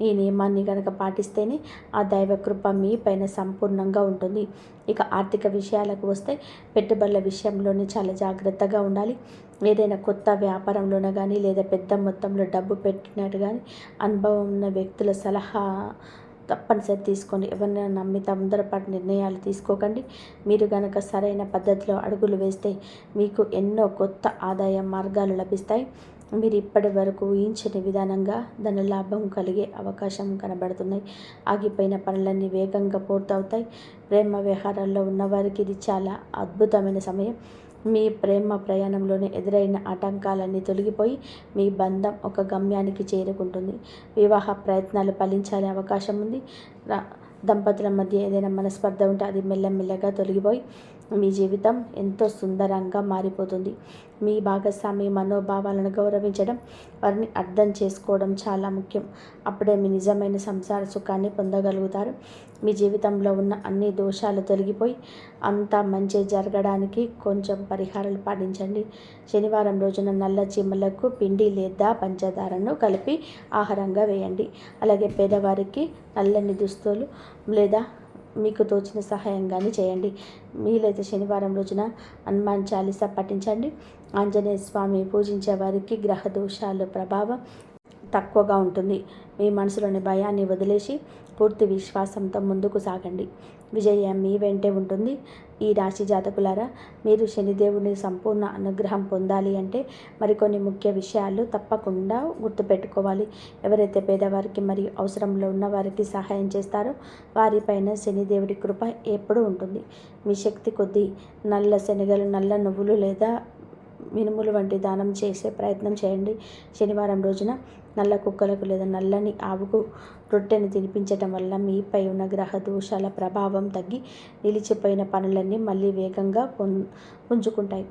S1: ఈ నియమాన్ని కనుక పాటిస్తేనే ఆ దైవకృప మీ పైన సంపూర్ణంగా ఉంటుంది. ఇక ఆర్థిక విషయాలకు వస్తే పెట్టుబడుల విషయంలోనే చాలా జాగ్రత్తగా ఉండాలి. ఏదైనా కొత్త వ్యాపారంలోనే కానీ లేదా పెద్ద మొత్తంలో డబ్బు పెట్టినట్టు కానీ అనుభవం ఉన్న వ్యక్తుల సలహా తప్పనిసరి తీసుకోండి. ఎవరినైనా నమ్మి తొందరపాటు నిర్ణయాలు తీసుకోకండి. మీరు కనుక సరైన పద్ధతిలో అడుగులు వేస్తే మీకు ఎన్నో కొత్త ఆదాయ మార్గాలు లభిస్తాయి. మీరు ఇప్పటి వరకు ఊహించని విధానంగా ధనలాభం కలిగే అవకాశం కనబడుతున్నాయి. ఆగిపోయిన పనులన్నీ వేగంగా పూర్తవుతాయి. ప్రేమ వ్యవహారాల్లో ఉన్నవారికి ఇది చాలా అద్భుతమైన సమయం. మీ ప్రేమ ప్రయాణంలోనే ఎదురైన ఆటంకాలన్నీ తొలగిపోయి మీ బంధం ఒక గమ్యానికి చేరుకుంటుంది. వివాహ ప్రయత్నాలు ఫలించాలనే అవకాశం ఉంది. దంపతుల మధ్య ఏదైనా మనస్పర్ధ ఉంటే అది మెల్లమెల్లగా తొలగిపోయి మీ జీవితం ఎంతో సుందరంగా మారిపోతుంది. మీ భాగస్వామి మనోభావాలను గౌరవించడం, వారిని అర్థం చేసుకోవడం చాలా ముఖ్యం. అప్పుడే మీ నిజమైన సంసార సుఖాన్ని పొందగలుగుతారు. మీ జీవితంలో ఉన్న అన్ని దోషాలు తొలగిపోయి అంతా మంచి జరగడానికి కొంచెం పరిహారాలు పాటించండి. శనివారం రోజున నల్ల చీమలకు పిండి లేదా పంచదారను కలిపి ఆహారంగా వేయండి. అలాగే పేదవారికి నల్లని దుస్తులు లేదా మీకు తోచిన సహాయం కానీ చేయండి. వీలైతే శనివారం రోజున హనుమాన్ చాలీసా పఠించండి. ఆంజనేయ స్వామి పూజించే వారికి గ్రహ దోషాల ప్రభావం తక్కువగా ఉంటుంది. మీ మనసులోని భయాన్ని వదిలేసి పూర్తి విశ్వాసంతో ముందుకు సాగండి. విజయం మీ వెంటే ఉంటుంది. ఈ రాశి జాతకులారా, మీరు శనిదేవుని సంపూర్ణ అనుగ్రహం పొందాలి అంటే మరికొన్ని ముఖ్య విషయాలు తప్పకుండా గుర్తుపెట్టుకోవాలి. ఎవరైతే పేదవారికి మరియు అవసరంలో ఉన్న వారికి సహాయం చేస్తారో వారిపైన శనిదేవుడి కృప ఎప్పుడూ ఉంటుంది. మీ శక్తి కొద్దీ నల్ల శనగలు, నల్ల నువ్వులు లేదా మినుములు వంటి దానం చేసే ప్రయత్నం చేయండి. శనివారం రోజున నల్ల కుక్కలకు లేదా నల్లని ఆవుకు రొట్టెను తినిపించటం వల్ల మీపై ఉన్న గ్రహ దోషాల ప్రభావం తగ్గి నిలిచిపోయిన పనులన్నీ మళ్ళీ వేగంగా పుంజుకుంటాయి.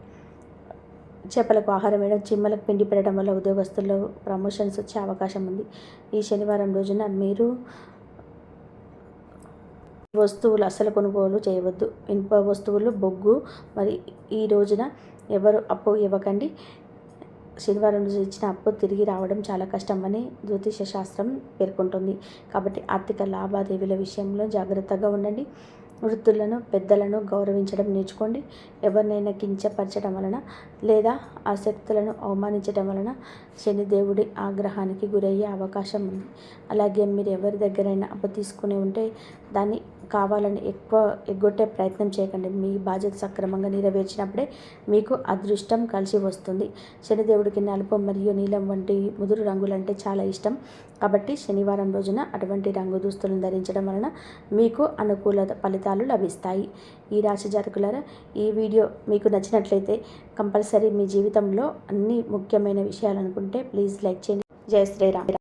S1: చేపలకు ఆహారం వేయడం, చిమ్మలకు పిండి పెట్టడం వల్ల ఉద్యోగస్తుల్లో ప్రమోషన్స్ వచ్చే అవకాశం ఉంది. ఈ శనివారం రోజున మీరు వస్తువులు అస్సలు కొనుగోలు చేయవద్దు. ఇనుప వస్తువులు, బొగ్గు మరి ఈ రోజున ఎవరు అప్పు ఇవ్వకండి. శనివారం రోజు ఇచ్చిన అప్పు తిరిగి రావడం చాలా కష్టమని జ్యోతిష శాస్త్రం పేర్కొంటుంది. కాబట్టి ఆర్థిక లావాదేవీల విషయంలో జాగ్రత్తగా ఉండండి. వృద్ధులను, పెద్దలను గౌరవించడం నేర్చుకోండి. ఎవరినైనా కించపరచడం వలన లేదా ఆ శక్తులను అవమానించడం వలన శనిదేవుడి ఆగ్రహానికి గురయ్యే అవకాశం ఉంది. అలాగే మీరు ఎవరి దగ్గరైనా అప్పు తీసుకుని ఉంటే దాన్ని కావాలని ఎక్కువ ఎగ్గొట్టే ప్రయత్నం చేయకండి. మీ బాధ్యత సక్రమంగా నెరవేర్చినప్పుడే మీకు అదృష్టం కలిసి వస్తుంది. శనిదేవుడికి నలుపు మరియు నీలం వంటి ముదురు రంగులంటే చాలా ఇష్టం. కాబట్టి శనివారం రోజున అటువంటి రంగు దుస్తులను ధరించడం వలన మీకు అనుకూల ఫలితాలు లభిస్తాయి. ఈ రాశి జాతకులారా, ఈ వీడియో మీకు నచ్చినట్లయితే కంపల్సరీ మీ జీవితంలో అన్ని ముఖ్యమైన విషయాలు అనుకుంటే ప్లీజ్ లైక్ చేయండి. జై శ్రీరామ్.